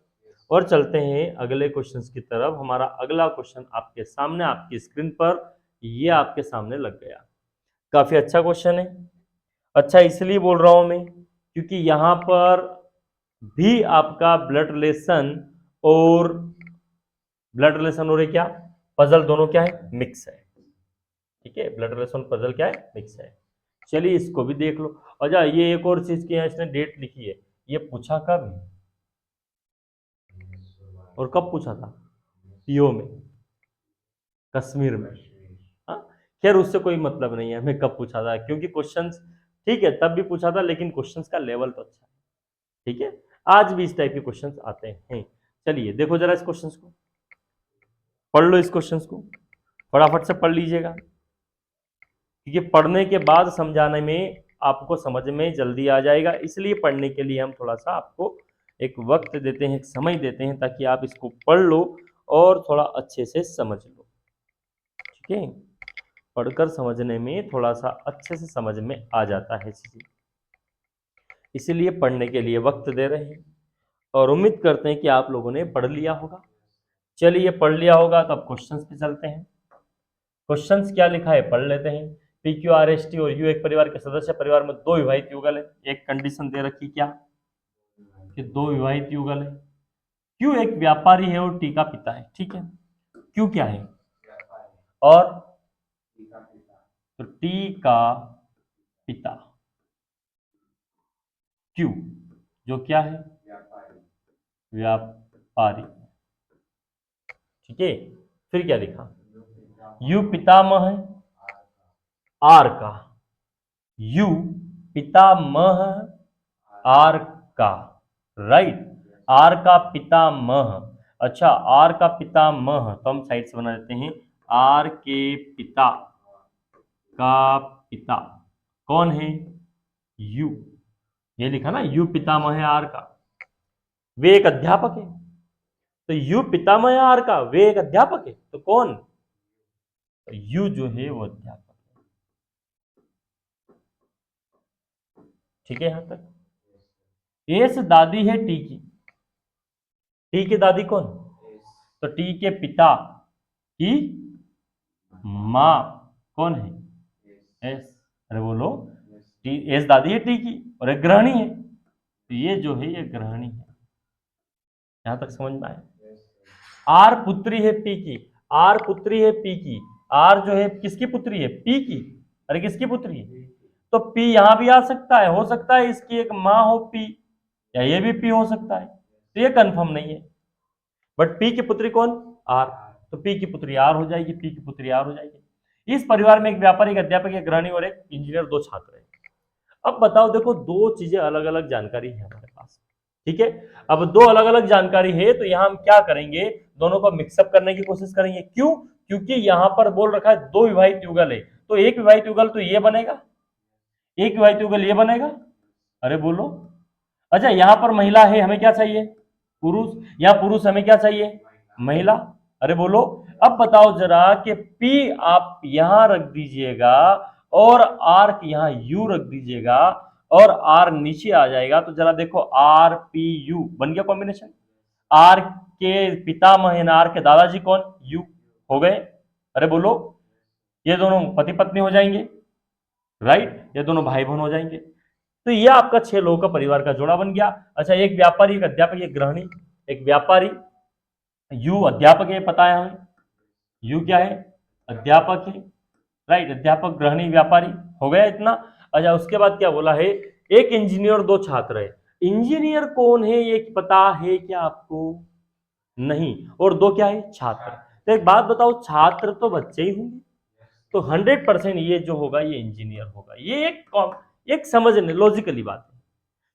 S1: और चलते हैं अगले क्वेश्चंस की तरफ। हमारा अगला क्वेश्चन आपके सामने, आपकी स्क्रीन पर, ये आपके सामने लग गया। काफी अच्छा क्वेश्चन है। अच्छा इसलिए बोल रहा हूं मैं क्योंकि यहां पर भी आपका ब्लड रिलेशन और क्या, पजल दोनों क्या है, मिक्स है। ठीक है, ब्लड रिलेशन पजल क्या है, मिक्स है। चलिए इसको भी देख लो। अच्छा ये एक और चीज की यहाँ इसने डेट लिखी है, ये पूछा कब है और कब पूछा था, पीओ में, कश्मीर में। हाँ, खैर उससे कोई मतलब नहीं है हमें कब पूछा था, क्योंकि क्वेश्चंस ठीक है तब भी पूछा था, लेकिन क्वेश्चंस का लेवल तो अच्छा है। ठीक है, आज भी इस टाइप के क्वेश्चंस आते हैं। चलिए देखो जरा इस क्वेश्चंस को, पढ़ लो इस क्वेश्चंस को, फटाफट से पढ़ लीजिएगा, क्योंकि पढ़ने के बाद समझाने में आपको समझ में जल्दी आ जाएगा। इसलिए पढ़ने के लिए हम थोड़ा सा आपको एक वक्त देते हैं, एक समय देते हैं, ताकि आप इसको पढ़ लो और थोड़ा अच्छे से समझ लो। ठीक है, पढ़कर समझने में थोड़ा सा अच्छे से समझ में आ जाता है चीजें, इसीलिए पढ़ने के लिए वक्त दे रहे हैं, और उम्मीद करते हैं कि आप लोगों ने पढ़ लिया होगा। चलिए पढ़ लिया होगा तो अब क्वेश्चंस पे चलते हैं। क्वेश्चंस क्या लिखा है पढ़ लेते हैं। P Q R S T और यू एक परिवार के सदस्य, परिवार में 2 विवाहित युगल है। एक कंडीशन दे रखी क्या, कि 2 विवाहित युगल है। क्यू एक व्यापारी है और टी का पिता है। ठीक है, क्यू क्या है, और तो टी का पिता, क्यू जो क्या है, व्यापारी। ठीक है, फिर क्या लिखा, यू पितामह है आर का, यू पितामह आर का, राइट, आर का पितामह। अच्छा आर का पितामह तो हम साइड से बना देते हैं, आर के पिता का पिता कौन है, यू, ये लिखा ना, यू पितामह है आर का, वे एक अध्यापक है। तो यू पितामह है आर का, वे एक अध्यापक है, तो कौन, तो यू जो है वो अध्यापक है। ठीक है यहां तक। एस दादी है टी की, टी की दादी कौन, तो टी के पिता की मां कौन है, एस। अरे बोलो, टी एस दादी है टी की और एक गृहिणी है, तो ये जो है ये गृहिणी है। यहां तक समझ में आया। आर पुत्री है पी की, आर पुत्री है पी की, आर जो है किसकी पुत्री है, पी की। अरे किसकी पुत्री है, तो पी यहां भी आ सकता है, हो सकता है इसकी एक माँ हो पी, या ये भी पी हो सकता है, तो ये कंफर्म नहीं है। बट पी की पुत्री कौन, आर, तो पी की पुत्री आर हो जाएगी, पी की पुत्री आर हो जाएगी। इस परिवार में एक व्यापारी, एक अध्यापक, एक गृहिणी और एक इंजीनियर, 2 छात्र हैं। अब बताओ, देखो दो चीजें अलग अलग जानकारी है हमारे पास, ठीक है। अब दो अलग अलग जानकारी है, तो यहां हम क्या करेंगे, दोनों को मिक्सअप करने की कोशिश करेंगे। क्यों, क्योंकि यहां पर बोल रखा है 2 विवाहित युगल है, तो एक विवाहित युगल तो ये बनेगा, एक विवाहित युगल ये बनेगा। अरे बोलो। अच्छा, यहां पर महिला है, हमें क्या चाहिए, पुरुष, या पुरुष हमें क्या चाहिए, महिला। अरे बोलो। अब बताओ जरा कि P आप यहां रख दीजिएगा और R यहां U रख दीजिएगा और R नीचे आ जाएगा, तो जरा देखो RPU बन गया कॉम्बिनेशन। R के पितामह है ना, R के दादाजी कौन, U हो गए। अरे बोलो, ये दोनों पति पत्नी हो जाएंगे, राइट, ये दोनों भाई बहन हो जाएंगे। तो ये आपका 6 लोगों का परिवार का जोड़ा बन गया। अच्छा, एक व्यापारी, एक अध्यापक, एक गृहिणी। एक व्यापारी, यू अध्यापक है, पता है हमें, यू क्या है, अध्यापक है, राइट, अध्यापक गृहिणी व्यापारी, हो गया इतना। अच्छा, उसके बाद क्या बोला है, एक इंजीनियर और 2 छात्र है। इंजीनियर कौन है ये पता है क्या आपको, नहीं, और 2 क्या है, छात्र। तो एक बात बताओ, छात्र तो बच्चे ही होंगे, तो 100% ये जो होगा ये इंजीनियर होगा। ये एक समझने लॉजिकली बात है,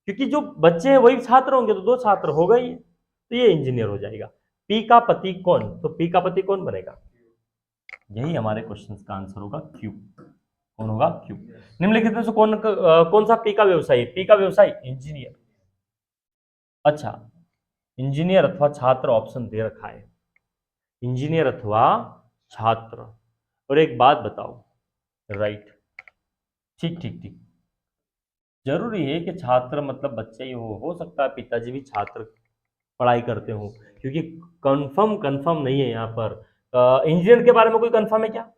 S1: क्योंकि जो बच्चे हैं वही छात्र होंगे, तो 2 छात्र हो गए, तो ये इंजीनियर हो जाएगा। पी का पति कौन, तो पी का पति कौन बनेगा, यही हमारे क्वेश्चन का आंसर होगा, क्यू। कौन होगा, क्यू। निम्नलिखित में से कौन सा पी का व्यवसाय है, पी का व्यवसाय इंजीनियर। अच्छा, इंजीनियर अथवा छात्र ऑप्शन दे रखा है, इंजीनियर अथवा छात्र। और एक बात बताओ, राइट, ठीक ठीक ठीक, जरूरी है कि छात्र मतलब बच्चे ही हो सकता है पिताजी भी छात्र पढ़ाई करते हो, क्योंकि कंफर्म कंफर्म नहीं है यहाँ पर। इंजीनियर के बारे में कोई कंफर्म है क्या,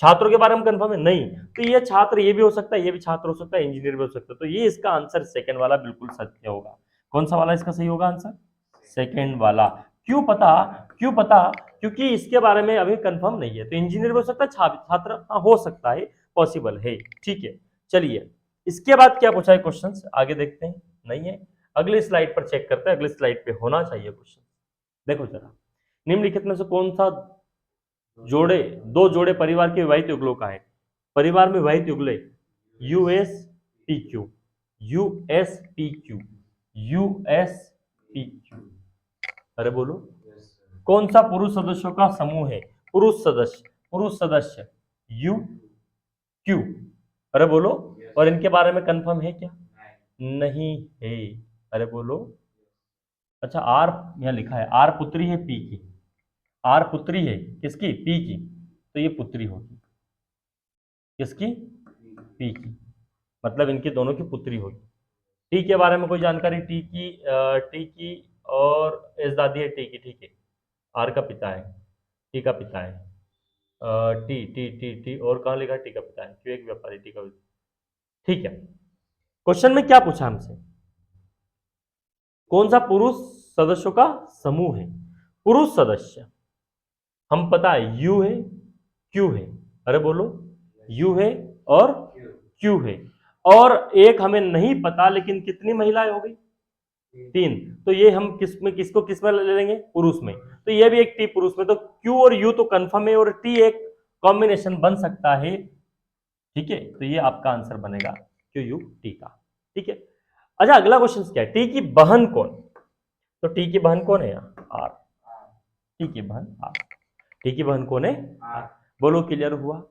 S1: छात्रों के बारे में कंफर्म है नहीं, तो ये छात्र ये भी हो सकता है, ये भी छात्र हो सकता है, इंजीनियर भी हो सकता है, तो ये इसका आंसर सेकंड वाला बिल्कुल सत्य होगा। कौन सा वाला इसका सही होगा आंसर, सेकंड वाला। क्यों पता, क्यों पता, क्योंकि इसके बारे में अभी कंफर्म नहीं है, तो इंजीनियर भी हो सकता है, छात्र हाँ हो सकता है, पॉसिबल है, ठीक है। चलिए, इसके बाद क्या पूछा है क्वेश्चन, आगे देखते हैं, नहीं है, अगली स्लाइड पर चेक करते हैं, अगली स्लाइड पे होना चाहिए क्वेश्चन। देखो जरा, निम्नलिखित में से कौन सा जोड़े, 2 जोड़े परिवार के विवाहित युगलों का है, परिवार में विवाहित युगले US P Q, US P Q, US P Q. अरे बोलो, कौन सा पुरुष सदस्यों का समूह है, पुरुष सदस्य, पुरुष सदस्य यू क्यू। अरे बोलो, और इनके बारे में कंफर्म है क्या, नहीं है। अरे बोलो। अच्छा, आर यहाँ लिखा है, आर पुत्री है पी की, आर पुत्री है किसकी, पी की, तो ये पुत्री होगी किसकी, पी की, मतलब इनकी दोनों की पुत्री होगी। टी के बारे में कोई जानकारी, टी की और एस दादी है टी की, ठीक है, आर का पिता है, टी का पिता है, टी टी टी टी और कहाँ लिखा है, टी का पिता है, क्यों, एक व्यापारी टी का पिता, ठीक है। क्वेश्चन में क्या पूछा हमसे, कौन सा पुरुष सदस्यों का समूह है, पुरुष सदस्य, हम पता है यू है, क्यू है। अरे बोलो, यू है और क्यू है, और एक हमें नहीं पता, लेकिन कितनी महिलाएं हो गई, 3, तो ये हम किस में ले लेंगे, पुरुष में, तो ये भी एक टी पुरुष में, तो क्यू और यू तो कंफर्म है, और टी एक कॉम्बिनेशन बन सकता है, ठीक है, तो ये आपका आंसर बनेगा क्यू यू टी का, ठीक है। अच्छा, अगला क्वेश्चन क्या है, टी की बहन कौन, तो टी की बहन कौन है यहाँ, आर, टी की बहन आर, टी की बहन कौन है, आर। बोलो, क्लियर हुआ।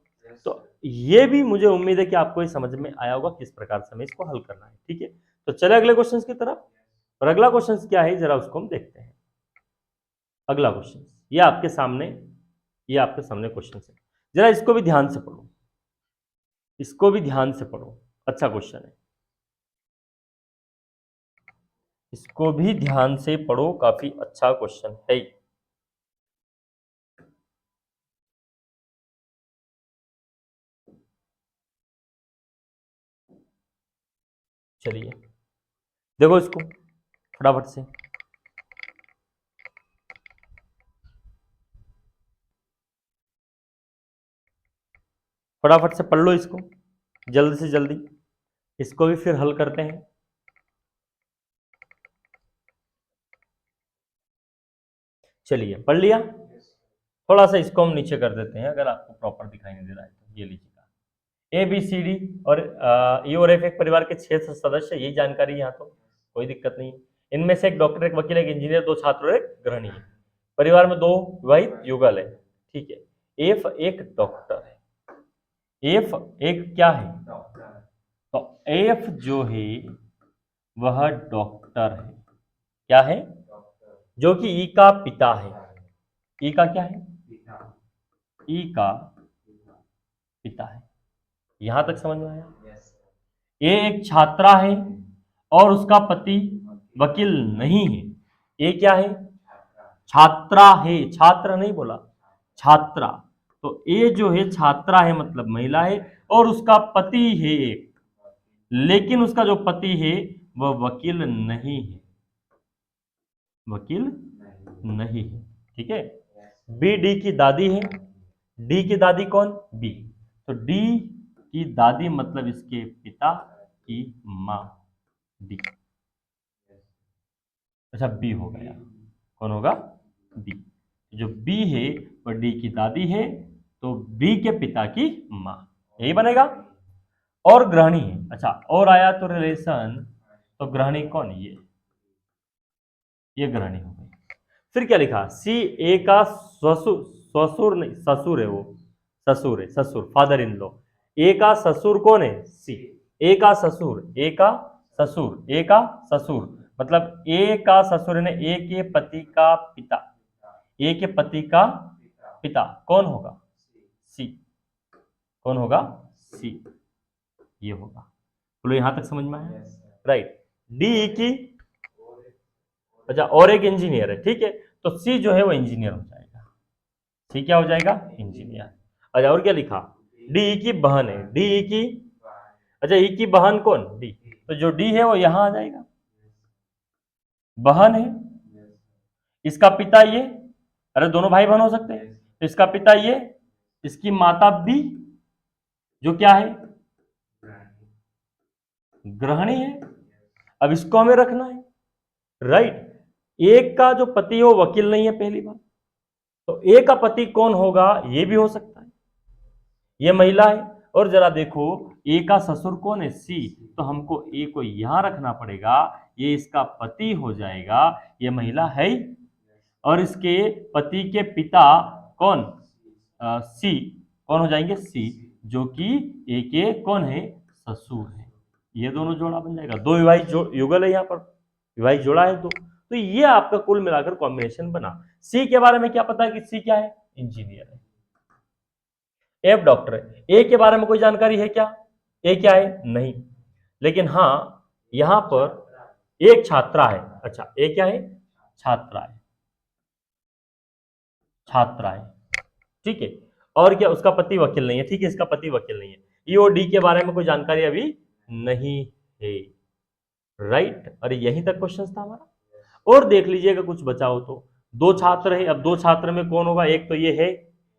S1: तो ये भी मुझे उम्मीद है कि आपको ये समझ में आया होगा किस प्रकार से हमें इसको हल करना है, ठीक है। तो चले अगले क्वेश्चन की तरफ, और अगला क्वेश्चन क्या है जरा उसको हम देखते हैं। अगला क्वेश्चन ये आपके सामने क्वेश्चन है, जरा इसको भी ध्यान से पढ़ो, इसको भी ध्यान से पढ़ो, अच्छा क्वेश्चन है, इसको भी ध्यान से पढ़ो, काफी अच्छा क्वेश्चन है। चलिए देखो इसको फटाफट से, फटाफट से पढ़ लो इसको, जल्दी से जल्दी, इसको भी फिर हल करते हैं। चलिए पढ़ लिया। थोड़ा सा इसको हम नीचे कर देते हैं, अगर आपको प्रॉपर दिखाई नहीं दे रहा है तो। ये लीजिएगा, ए बी सी डी और ई और एफ एक परिवार के 6 सदस्य, यही जानकारी यहाँ तो कोई दिक्कत नहीं। इनमें से एक डॉक्टर, एक वकील, एक इंजीनियर, 2 छात्र और एक गृहिणी है। परिवार में 2 विवाहित युगल है, ठीक है। एफ एक डॉक्टर है, एफ एक क्या है, तो एफ जो है वह डॉक्टर है, क्या है, जो कि ई का पिता है। ई का क्या है, ई का पिता है। यहां तक समझ में आया। ए एक छात्रा है और उसका पति वकील नहीं है। ए क्या है, छात्रा है, छात्र नहीं बोला, छात्रा। तो ए जो है छात्रा है, मतलब महिला है, और उसका पति है एक, लेकिन उसका जो पति है वह वकील नहीं है, वकील नहीं है, ठीक है। बी डी की दादी है, डी की दादी कौन, बी, तो डी की दादी मतलब इसके पिता की मां, डी। अच्छा बी हो गया, कौन होगा, बी। जो बी है वह डी की दादी है, तो बी के पिता की मां, यही बनेगा। और गृहिणी है, अच्छा और आया तो रिलेशन, तो गृहिणी कौन, ये गृहिणी हो गई। फिर क्या लिखा, सी ए का ससुर, ससुर नहीं ससुर है, वो ससुर है, ससुर, फादर इन लॉ। ए का ससुर कौन है, सी, ए का ससुर, ए का ससुर, ए का ससुर, मतलब ए का ससुर है, ए के पति का पिता, ए के पति का पिता कौन होगा, सी, कौन होगा, सी, ये होगा। बोलो यहां तक समझ में आया, राइट। डी की, अच्छा और एक इंजीनियर है, ठीक है, तो सी जो है वो इंजीनियर हो जाएगा, सी क्या हो जाएगा, इंजीनियर। अच्छा और क्या लिखा, डी की बहन है, डी की, अच्छा ई की बहन कौन, डी, तो जो डी है वो यहां आ जाएगा, बहन है, इसका पिता ये, अरे दोनों भाई बहन हो सकते हैं, तो इसका पिता ये, इसकी माता बी, जो क्या है, गृहिणी है। अब इसको हमें रखना है, राइट। एक का जो पति है वो वकील नहीं है, पहली बात, तो ए का पति कौन होगा, ये भी हो सकता है, ये महिला है। और जरा देखो ए का ससुर कौन है, सी, तो हमको ए को यहां रखना पड़ेगा, ये इसका पति हो जाएगा, ये महिला है ही। और इसके पति के पिता कौन, सी, कौन हो जाएंगे, सी, जो कि ए के कौन है, ससुर है। ये दोनों जोड़ा बन जाएगा, दो विवाहित युगल है, यहाँ पर विवाहित जोड़ा है दो, तो ये आपका कुल मिलाकर कॉम्बिनेशन बना। सी के बारे में क्या पता है कि सी क्या है, इंजीनियर है। एफ डॉक्टर है, ए के बारे में कोई जानकारी है क्या, ए क्या है, नहीं, लेकिन हाँ यहां पर एक छात्रा है, अच्छा ए क्या है, छात्रा है, छात्रा है, ठीक है। और क्या, उसका पति वकील नहीं है, ठीक है, इसका पति वकील नहीं है। ई और डी के बारे में कोई जानकारी अभी नहीं है, राइट। अरे यहीं तक क्वेश्चन था हमारा। और देख लीजिएगा कुछ बचा हो तो, 2 छात्र है, अब 2 छात्र में कौन होगा, एक तो ये है,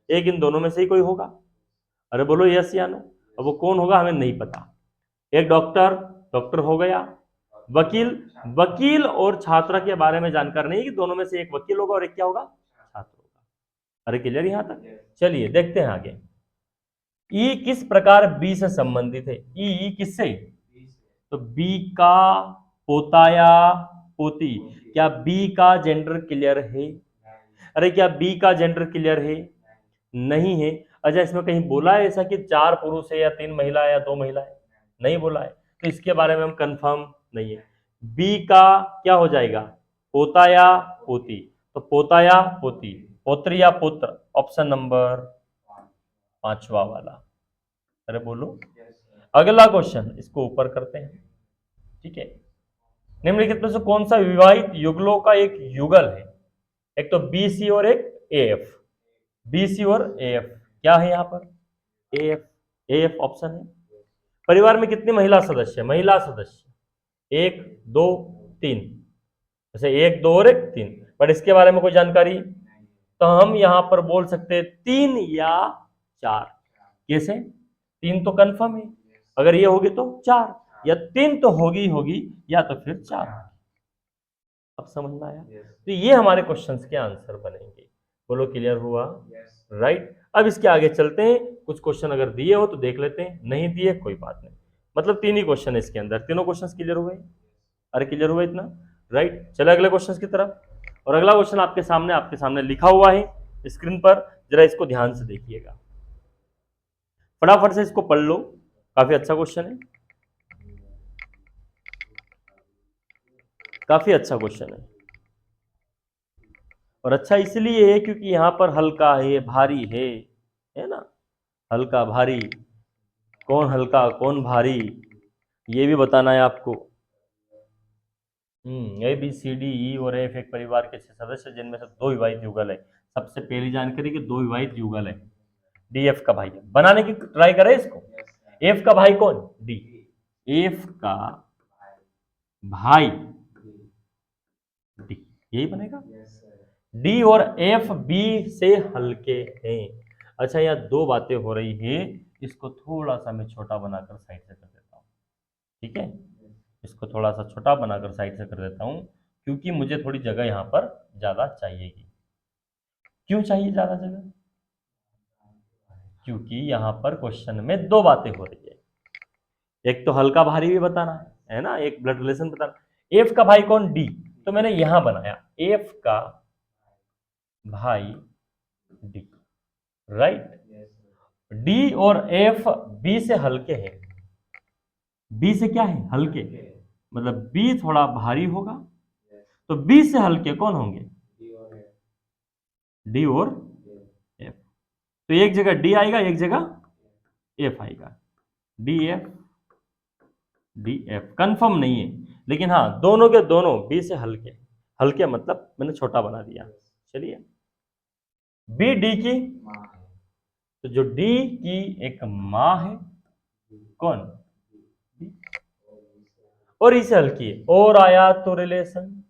S1: एक इन दोनों में से ही कोई होगा, अरे बोलो यस या नो, अब वो कौन होगा हमें नहीं पता। एक डॉक्टर, डॉक्टर हो गया, वकील, वकील और छात्रा के बारे में जानकारी नहीं कि दोनों में से एक वकील होगा और एक क्या होगा, छात्र होगा। अरे क्लियर यहां तक, चलिए देखते हैं आगे। ई किस प्रकार बी से संबंधित है, ई किससे, तो बी का पोता या पोती, क्या बी का जेंडर क्लियर है, अरे क्या बी का जेंडर क्लियर है, नहीं है। अच्छा इसमें कहीं बोला है ऐसा कि 4 पुरुष है या 3 महिला है या 2 महिला है, नहीं बोला है, तो इसके बारे में हम कंफर्म नहीं है। बी का क्या हो जाएगा, पोता या पोती, तो पोता या पोती, पौत्र या पुत्र, ऑप्शन नंबर 5वां वाला। अरे बोलो, अगला क्वेश्चन इसको ऊपर करते हैं, ठीक है। निम्नलिखित में से कौन सा विवाहित युगलों का एक युगल है, एक तो बी सी और एक ए एफ, बी सी और ए एफ, क्या है यहां पर, A F, A F option है। परिवार में कितनी महिला सदस्य, महिला सदस्य 1 2 3, जैसे 1 2 और 1 3, बट इसके बारे में कोई जानकारी, तो हम यहां पर बोल सकते हैं 3 या 4, कैसे, 3 तो कंफर्म है, अगर ये होगी तो 4, या 3 तो होगी होगी, या तो फिर 4। अब समझ में आया? तो ये हमारे क्वेश्चंस के आंसर बनेंगे। बोलो क्लियर हुआ? राइट। अब इसके आगे चलते हैं, कुछ क्वेश्चन अगर दिए हो तो देख लेते हैं, नहीं दिए कोई बात नहीं। मतलब 3 ही क्वेश्चन है इसके अंदर, तीनों क्वेश्चंस क्लियर हो गए? अरे क्लियर हुआ इतना? राइट। चले अगले क्वेश्चन की तरफ। और अगला क्वेश्चन आपके सामने लिखा हुआ है स्क्रीन पर, जरा इसको ध्यान से देखिएगा, फटाफट से इसको पढ़ लो, काफी अच्छा क्वेश्चन है, काफी अच्छा क्वेश्चन है। और अच्छा इसलिए है क्योंकि यहां पर हल्का है, भारी है ना, हल्का भारी, कौन हल्का कौन भारी, ये भी बताना है आपको। A B C D E और एफ एक परिवार के 6 सदस्य, जिनमें से 2 विवाहित युगल है। सबसे पहली जानकारी कि 2 विवाहित युगल है। डी एफ का भाई है, बनाने की ट्राई करें इसको। एफ का भाई कौन? डी। एफ का भाई डी, यही बनेगा। डी और एफ बी से हल्के हैं। अच्छा, यहाँ 2 बातें हो रही है, इसको थोड़ा सा मैं छोटा बनाकर साइड से कर देता हूँ, ठीक है, इसको थोड़ा सा छोटा बनाकर साइड से कर देता हूँ, क्योंकि मुझे थोड़ी जगह यहाँ पर ज्यादा चाहिएगी। क्यों चाहिए ज्यादा जगह? क्योंकि यहाँ पर क्वेश्चन में 2 बातें हो रही है, एक तो हल्का भारी भी बताना है ना, एक ब्लड रिलेशन बताना। एफ का भाई कौन? डी। तो मैंने यहां बनाया एफ का भाई डी, राइट। डी और एफ बी से हल्के हैं। बी से क्या है? हल्के, मतलब बी थोड़ा भारी होगा, तो बी से हल्के कौन होंगे? डी और एफ। तो एक जगह डी आएगा, एक जगह एफ आएगा। D F, D F confirm नहीं है, लेकिन हाँ दोनों के दोनों बी से हल्के, हल्के मतलब मैंने छोटा बना दिया। चलिए, बी डी की, तो जो डी की एक माँ है कौन? और ई से हल्की है, और आया तो रिलेशन,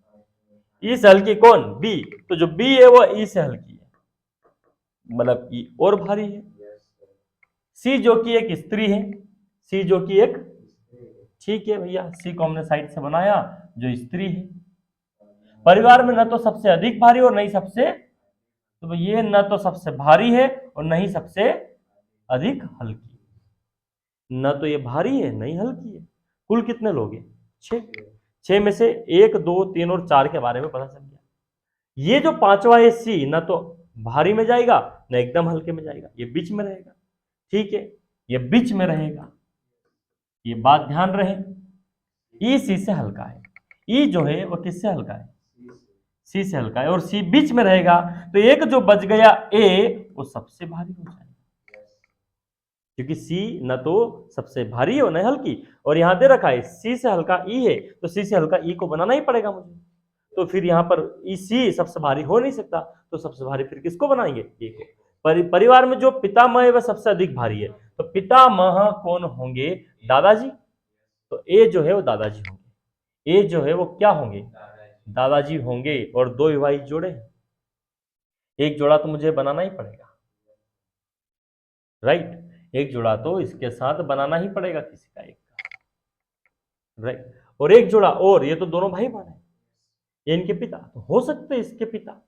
S1: ई से हल्की कौन? बी। तो जो बी है वो ई से हल्की है, मतलब ई और भारी है। सी जो कि एक स्त्री है, सी जो कि एक, ठीक है भैया, सी को हमने साइड से बनाया, जो स्त्री है। परिवार में न तो सबसे अधिक भारी और नहीं सबसे, तो ये न तो सबसे भारी है और नहीं सबसे अधिक हल्की, न तो ये भारी है नहीं हल्की है। कुल कितने लोग हैं? 6। 6 में से 1 2 3 और 4 के बारे में पता चल गया। ये जो पांचवा है सी, ना तो भारी में जाएगा ना एकदम हल्के में जाएगा, ये बीच में रहेगा, ठीक है, ये बीच में रहेगा, ये बात ध्यान रहे। ई सी से हल्का है, ई जो है वो किससे हल्का है? सी से हल्का है, और सी बीच में रहेगा, तो एक जो बच गया ए वो सबसे भारी हो जाएगा, क्योंकि सी न तो सबसे भारी है और न हल्की, और यहां दे रखा है सी से हल्का ई है, तो सी से हल्का ई को बनाना ही पड़ेगा मुझे। तो फिर यहाँ पर ई सी सबसे भारी हो नहीं सकता, तो सबसे भारी फिर किसको बनाएंगे? ए को। परिवार में जो पितामह है वह सबसे अधिक भारी है, तो पितामह कौन होंगे? दादाजी। तो ए जो है वो दादाजी होंगे, ए जो है वो क्या होंगे? दादाजी होंगे। और 2 विवाहित जोड़े हैं, एक जोड़ा तो मुझे बनाना ही पड़ेगा, राइट, एक जोड़ा तो इसके साथ बनाना ही पड़ेगा किसी का एक का, राइट। और एक जोड़ा और, ये तो दोनों भाई बहन है, ये इनके पिता तो हो सकते हैं, इसके पिता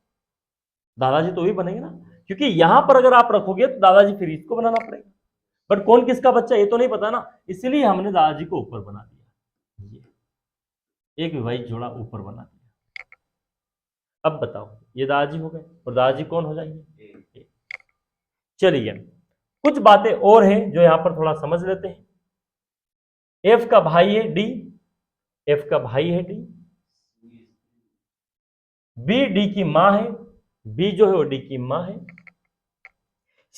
S1: दादाजी तो ही बनेंगे ना, क्योंकि यहां पर अगर आप रखोगे तो दादाजी फिर इसको बनाना पड़ेगा, बट कौन किसका बच्चा ये तो नहीं पता ना, इसलिए हमने दादाजी को ऊपर बना दिया, ये एक विवाहित जोड़ा ऊपर बना दिया। अब बताओ, ये दादाजी हो गए, और दादाजी कौन हो जाएंगे? चलिए, कुछ बातें और हैं जो यहां पर थोड़ा समझ लेते हैं। एफ का भाई है डी, एफ का भाई है डी, बी डी की मां है, बी जो है वो डी की मां है,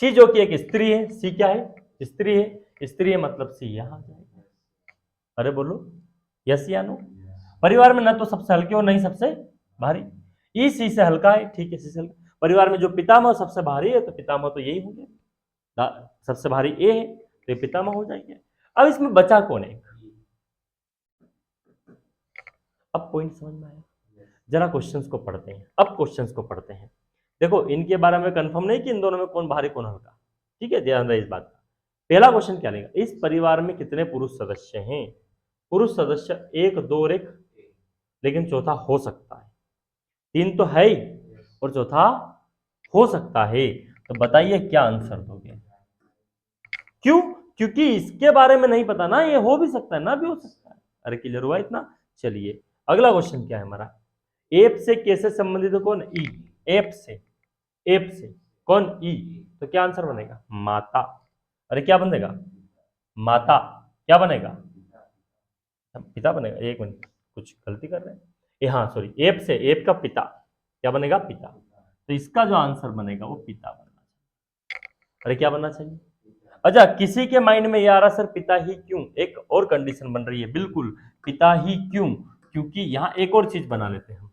S1: सी जो कि एक स्त्री है, सी क्या है? स्त्री है, स्त्री है मतलब सी यहां जाएगा। अरे बोलो यस या नो? परिवार में ना तो सबसे हल्के और नहीं सबसे भारी, ई सी से हल्का है, ठीक है, सी से हल्का। परिवार में जो पितामह सबसे भारी है, तो पितामह तो यही होंगे, सबसे भारी ए है, तो ये पितामह हो जाएंगे। अब इसमें बचा कौन है? अब पॉइंट समझ में आया? जरा क्वेश्चंस को पढ़ते हैं, अब क्वेश्चंस को पढ़ते हैं। देखो, इनके बारे में कंफर्म नहीं कि इन दोनों में कौन भारी कौन हल्का, ठीक है, ध्यान रहे इस बात का। पहला क्वेश्चन क्या लेगा, इस परिवार में कितने पुरुष सदस्य हैं? पुरुष सदस्य 1 2 और 1, लेकिन चौथा हो सकता है। 3 तो है ही और चौथा हो सकता है। तो बताइए क्या आंसर दोगे? क्यों? क्योंकि इसके बारे में नहीं पता ना, ये हो भी सकता है ना भी हो सकता है। अरे क्लियर हुआ इतना? चलिए अगला क्वेश्चन क्या है हमारा, एप से कैसे संबंधित है कौन? ई। एप से, एप से कौन? ई। तो क्या आंसर बनेगा? माता। अरे क्या बनेगा? माता। क्या बनेगा? पिता बनेगा। एक मिनट, कुछ गलती कर रहे हैं ये, हाँ सॉरी, एप से, एप का पिता क्या बनेगा? पिता। तो इसका जो आंसर बनेगा वो पिता बनना चाहिए। अरे क्या बनना चाहिए? अच्छा, किसी के माइंड में ये आ रहा सर पिता ही क्यों? एक और कंडीशन बन रही है, बिल्कुल पिता ही क्यों, क्योंकि यहां एक और चीज बना लेते हैं हम।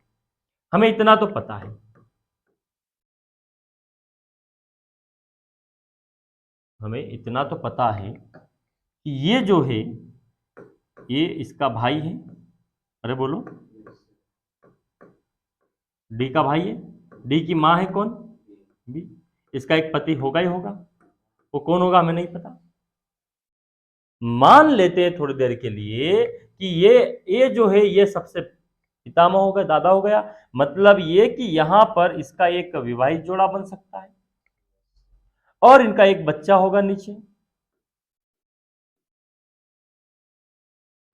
S1: हमें इतना तो पता है, हमें इतना तो पता है कि ये जो है ये इसका भाई है। अरे बोलो, डी का भाई है। डी की माँ है कौन? बी। इसका एक पति होगा ही होगा, वो कौन होगा हमें नहीं पता। मान लेते हैं थोड़ी देर के लिए कि ये जो है ये सबसे पितामह हो गया, दादा हो गया। मतलब ये कि यहां पर इसका एक विवाहित जोड़ा बन सकता है और इनका एक बच्चा होगा नीचे,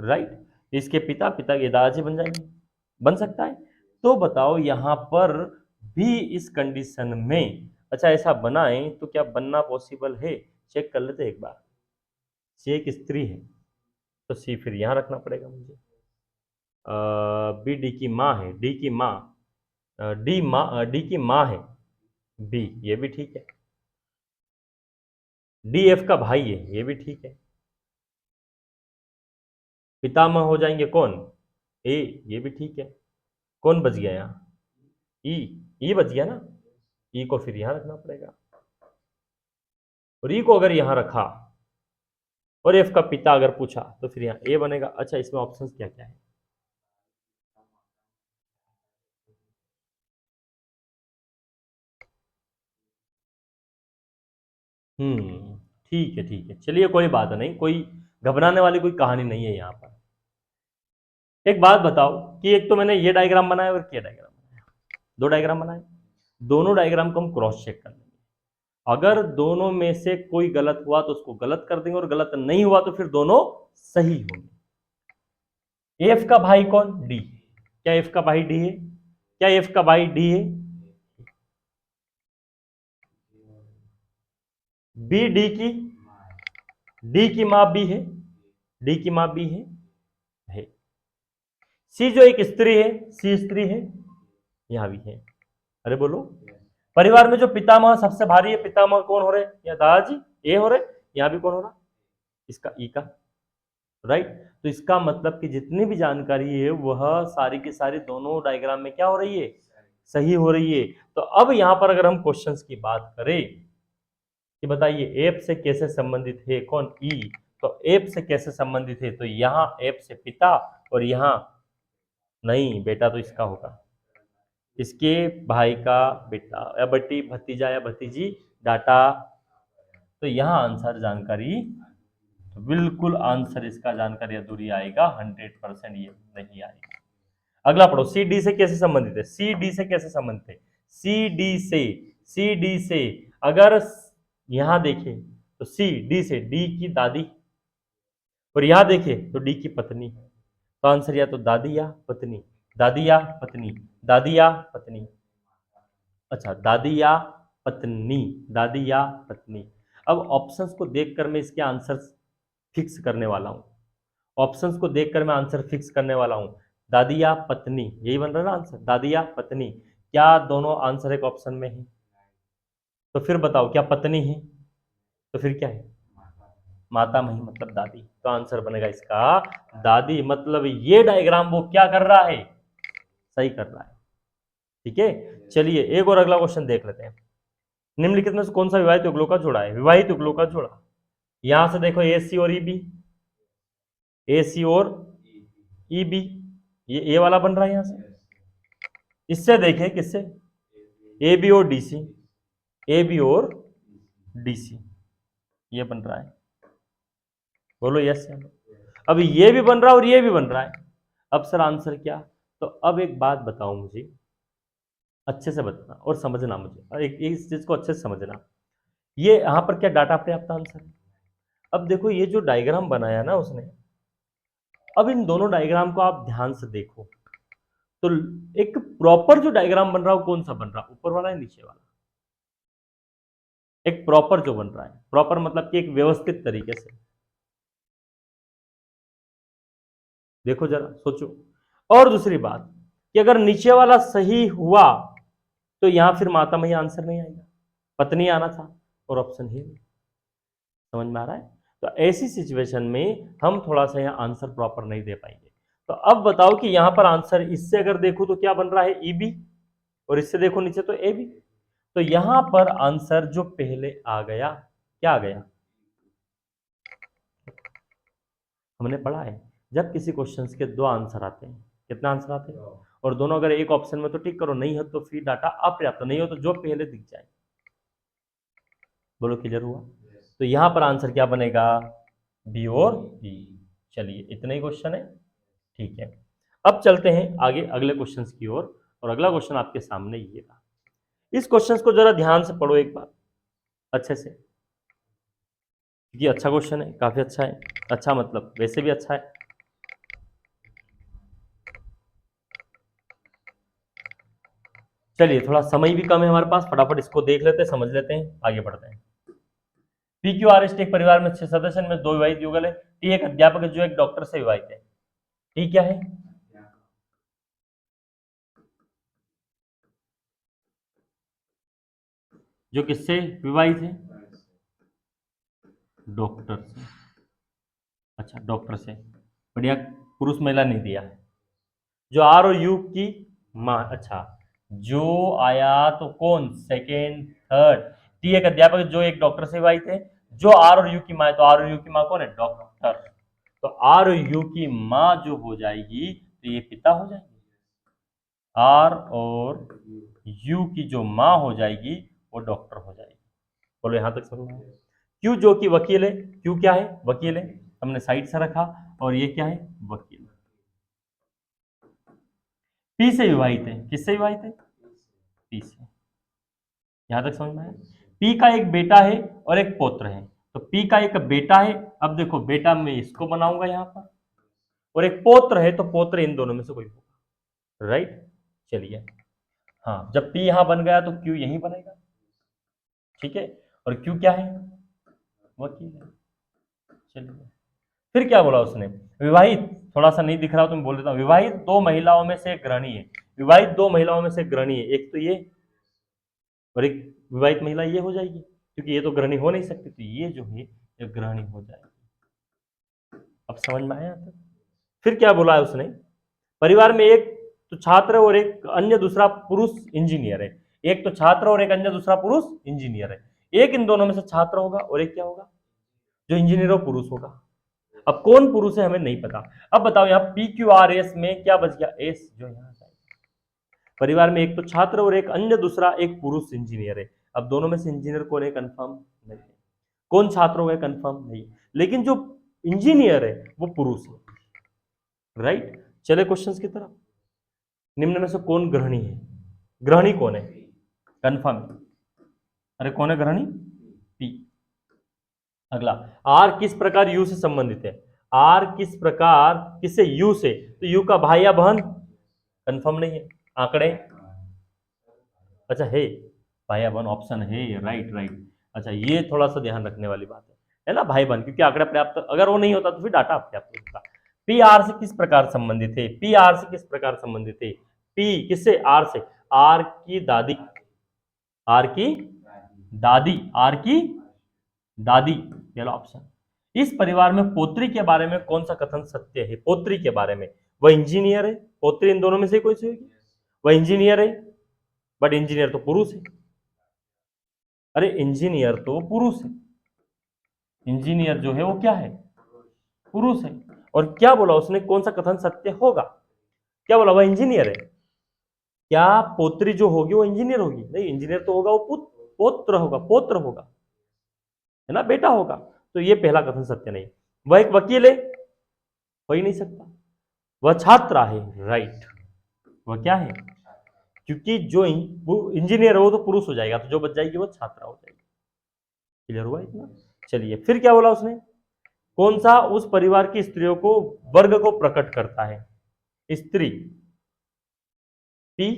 S1: राइट। इसके पिता, पिता के दादाजी बन जाएंगे, बन सकता है। तो बताओ यहां पर भी इस कंडीशन में, अच्छा ऐसा बनाएं तो क्या बनना पॉसिबल है? चेक कर लेते एक बार। सी एक स्त्री है तो सी फिर यहां रखना पड़ेगा मुझे। बी डी की माँ है, डी की माँ, डी माँ, डी की माँ है बी, ये भी ठीक है। डी एफ का भाई है, ये भी ठीक है। पितामह हो जाएंगे कौन? ए, ये भी ठीक है। कौन बच गया यहाँ? ई। ई बच गया ना, ई को फिर यहां रखना पड़ेगा। और ई को अगर यहां रखा और एफ का पिता अगर पूछा तो फिर यहाँ ए बनेगा। अच्छा इसमें ऑप्शंस क्या क्या है? ठीक है ठीक है, चलिए कोई बात नहीं, कोई घबराने वाली कोई कहानी नहीं है यहाँ पर। एक बात बताओ कि एक तो मैंने ये डायग्राम बनाया और ये डायग्राम बनाया, दो डायग्राम बनाए, दोनों डायग्राम को हम क्रॉस चेक कर लेंगे। अगर दोनों में से कोई गलत हुआ तो उसको गलत कर देंगे और गलत नहीं हुआ तो फिर दोनों सही होंगे। एफ का भाई कौन? डी। क्या एफ का भाई डी है? क्या एफ का भाई डी है? बी डी की मां बी है, डी की मां बी है। सी जो एक स्त्री है, सी स्त्री है, यहां भी है। अरे बोलो, परिवार में जो पितामह सबसे भारी है, पितामह कौन हो रहे? या दादाजी ए हो रहे, यहां भी कौन हो रहा? इसका ई का, राइट। तो इसका मतलब कि जितनी भी जानकारी है वह सारी की सारी दोनों डायग्राम में क्या हो रही है? सही हो रही है। तो अब यहां पर अगर हम क्वेश्चंस की बात करें कि बताइए एप से कैसे संबंधित है कौन? ई। तो एप से कैसे संबंधित है? तो यहां एप से पिता और यहां नहीं, बेटा तो इसका होगा, इसके भाई का बेटा या बेटी, भतीजा या भतीजी, डाटा। तो यहां आंसर जानकारी, तो बिल्कुल आंसर इसका जानकारी अधूरी आएगा, 100% ये नहीं आएगा। अगला पढ़ो, सी डी से कैसे संबंधित है? सी डी से कैसे संबंधित है? सी डी से, सी डी से अगर यहां देखें तो सी डी से डी की दादी, और यहां देखें तो डी की पत्नी। तो आंसर या तो दादी या पत्नी, दादी या पत्नी, दादी या पत्नी। अच्छा दादी या पत्नी, दादी या पत्नी। अब ऑप्शंस को देखकर मैं इसके आंसर फिक्स करने वाला हूं, ऑप्शंस को देखकर मैं आंसर फिक्स करने वाला हूं। दादी या पत्नी, यही बन रहा है ना आंसर, दादी या पत्नी। क्या दोनों आंसर एक ऑप्शन में है? तो फिर बताओ क्या पत्नी है? तो फिर क्या है? माता मही मतलब दादी। तो आंसर बनेगा इसका दादी। मतलब ये डायग्राम वो क्या कर रहा है? सही कर रहा है। ठीक है, चलिए एक और अगला क्वेश्चन देख लेते हैं। निम्नलिखित में से कौन सा विवाहित युगलों का जोड़ा है? विवाहित युगलों का जोड़ा, यहां से देखो ए सी और ई बी, ए सी और ई बी, ये ए वाला बन रहा है यहां से। इससे देखें किससे? ए बी और डी सी, ए बी और डी सी, ये बन रहा है। बोलो यस या नो। अब ये भी बन रहा है और ये भी बन रहा है। अब सर आंसर क्या? तो अब एक बात बताओ मुझे, अच्छे से बताना और समझना मुझे, एक इस चीज को अच्छे से समझना। ये यहां पर क्या डाटा पर्याप्त आंसर है? अब देखो ये जो डायग्राम बनाया ना उसने, अब इन दोनों डायग्राम को आप ध्यान से देखो तो एक प्रॉपर जो डायग्राम बन रहा है वो कौन सा बन रहा है, ऊपर वाला है नीचे वाला? एक प्रॉपर जो बन रहा है, प्रॉपर मतलब कि एक व्यवस्थित तरीके से, देखो जरा सोचो। और दूसरी बात कि अगर नीचे वाला सही हुआ तो यहां फिर माता मैया आंसर नहीं आएगा, पत्नी आना था और ऑप्शन ही नहीं। समझ में आ रहा है? तो ऐसी सिचुएशन में हम थोड़ा सा यहाँ आंसर प्रॉपर नहीं दे पाएंगे। तो अब बताओ कि यहां पर आंसर इससे अगर देखो तो क्या बन रहा है, ई बी, और इससे देखो नीचे तो ए बी। तो यहां पर आंसर जो पहले आ गया, क्या आ गया? हमने पढ़ा है जब किसी क्वेश्चन के दो आंसर आते हैं, कितना आंसर आते हैं, और दोनों अगर एक ऑप्शन में तो टिक करो, नहीं हो तो फिर डाटा अपर्याप्त, नहीं हो तो जो पहले दिख जाए। बोलो क्लियर हुआ? तो यहां पर आंसर क्या बनेगा, बी और बी। चलिए इतना ही क्वेश्चन है, ठीक है। अब चलते हैं आगे अगले क्वेश्चन की ओर, और अगला क्वेश्चन आपके सामने ये रहा। इस क्वेश्चन को जरा ध्यान से पढ़ो एक बार अच्छे से, क्योंकि अच्छा क्वेश्चन है, काफी अच्छा है, अच्छा मतलब वैसे भी अच्छा है। चलिए थोड़ा समय भी कम है हमारे पास, फटाफट इसको देख लेते हैं, समझ लेते हैं, आगे बढ़ते हैं। P Q R S T एक परिवार में 6 सदस्य में 2 विवाहित युगल है। टी एक अध्यापक है जो एक डॉक्टर से विवाहित है। टी क्या है? जो किससे विवाहित है? डॉक्टर से। अच्छा डॉक्टर से, बढ़िया। पुरुष महिला नहीं दिया है। जो आर और यू की माँ, अच्छा जो आया तो कौन, सेकेंड थर्ड। टी एक अध्यापक है जो एक डॉक्टर से विवाहित है। जो आर और यू की माँ है, तो आर और यू की माँ कौन है, डॉक्टर। तो आर और यू की माँ जो हो जाएगी तो ये पिता हो जाएगी। आर और यू की जो माँ हो जाएगी वो डॉक्टर हो जाएगी। बोलो यहां तक समझ में आया? क्यू जो कि वकील है, क्यू क्या है, वकील है, हमने साइड से रखा, और ये क्या है, वकील। पी से विवाहित है, किससे विवाहित है, पी से। यहां तक समझ में आया? पी का एक बेटा है और एक पौत्र है। तो पी का एक बेटा है, अब देखो बेटा मैं इसको बनाऊंगा यहां पर, और एक पौत्र है तो पौत्र इन दोनों में से कोई होगा, राइट। चलिए, हाँ जब पी यहां बन गया तो क्यू यहीं बनेगा, ठीक है। और क्यू क्या है, वकील है। चलिए, फिर क्या बोला उसने, विवाहित, थोड़ा सा नहीं दिख रहा तो मैं बोल देता हूं, विवाहित दो महिलाओं में से एक गृहिणी है। विवाहित दो महिलाओं में से गृहिणी है, एक तो ये और एक विवाहित महिला ये हो जाएगी, क्योंकि ये तो गृहिणी हो नहीं सकती, तो ये जो है ये गृहिणी हो जाएगी। अब समझ में आया? तो फिर क्या बोला है उसने, परिवार में एक तो छात्र है और एक अन्य दूसरा पुरुष इंजीनियर है। एक तो छात्र और एक अन्य दूसरा पुरुष इंजीनियर है। एक इन दोनों में से छात्र होगा और एक क्या होगा, जो इंजीनियर हो पुरुष होगा। अब कौन पुरुष है हमें नहीं पता। अब बताओ यहाँ पी क्यू आर एस में क्या बच गया, एस जो यहाँ जाएगा। परिवार में एक तो छात्र और एक अन्य दूसरा एक पुरुष इंजीनियर है। अब दोनों में से इंजीनियर कौन है, कंफर्म नहीं है। कौन छात्र होगा, कंफर्म नहीं, लेकिन जो इंजीनियर है वो पुरुष है, राइट। चले क्वेश्चंस की तरफ। निम्न में से कौन गृहिणी है, गृहिणी कौन है, कंफर्म है। अरे कौन है गृहिणी, पी। अगला, आर किस प्रकार यू से संबंधित है। आर किस प्रकार किससे, यू से, तो यू का भाई या बहन, कंफर्म नहीं है। आंकड़े, अच्छा है, भाई या बहन ऑप्शन है, राइट राइट। अच्छा ये थोड़ा सा ध्यान रखने वाली बात है ना, भाई बहन, क्योंकि आंकड़ा पर्याप्त, अगर वो नहीं होता तो फिर डाटा पर्याप्त होता। पी आर से किस प्रकार संबंधित है, पी आर से किस प्रकार संबंधित है, पी किससे, आर से, आर की दादी, आर की दादी, आर की दादी, पहला ऑप्शन। इस परिवार में पोत्री के बारे में कौन सा कथन सत्य है, पोत्री के बारे में, वह इंजीनियर है, पोत्री इन दोनों में से कोई सी होगी, वह इंजीनियर है, बट इंजीनियर तो पुरुष है। अरे इंजीनियर तो पुरुष है, इंजीनियर जो है वो क्या है, पुरुष है। और क्या बोला उसने, कौन सा कथन सत्य होगा, क्या बोला, वह इंजीनियर है। क्या पोत्री जो होगी वो इंजीनियर होगी, नहीं, इंजीनियर तो होगा वो पुत्र होगा, पौत्र होगा, है ना, बेटा होगा। तो ये पहला कथन सत्य नहीं। वह एक वकील है, हो ही नहीं सकता। वह छात्रा है, राइट। वह क्या है, क्योंकि जो इंजीनियर है वो तो पुरुष हो जाएगा, तो जो बच जाएगी वो छात्रा हो जाएगी। क्लियर हुआ इतना? चलिए फिर क्या बोला उसने, कौन सा उस परिवार की स्त्रियों को वर्ग को प्रकट करता है, स्त्री, पी,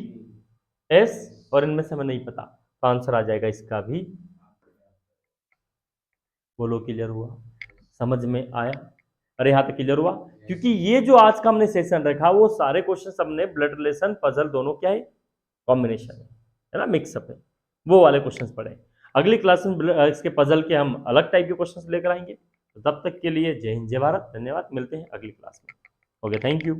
S1: एस, और इनमें से हमें नहीं पता, तो आंसर आ जाएगा इसका भी। बोलो क्लियर हुआ, समझ में आया? अरे यहां तक क्लियर हुआ? क्योंकि ये जो आज का हमने सेशन रखा वो सारे क्वेश्चन हमने ब्लड रिलेशन पजल दोनों क्या है, कॉम्बिनेशन है ना, मिक्सअप है, वो वाले क्वेश्चंस पढ़े। अगली क्लास में इसके पजल के हम अलग टाइप के क्वेश्चंस लेकर आएंगे। तो तब तक के लिए जय हिंद जय भारत, धन्यवाद, मिलते हैं अगली क्लास में। Okay, thank you.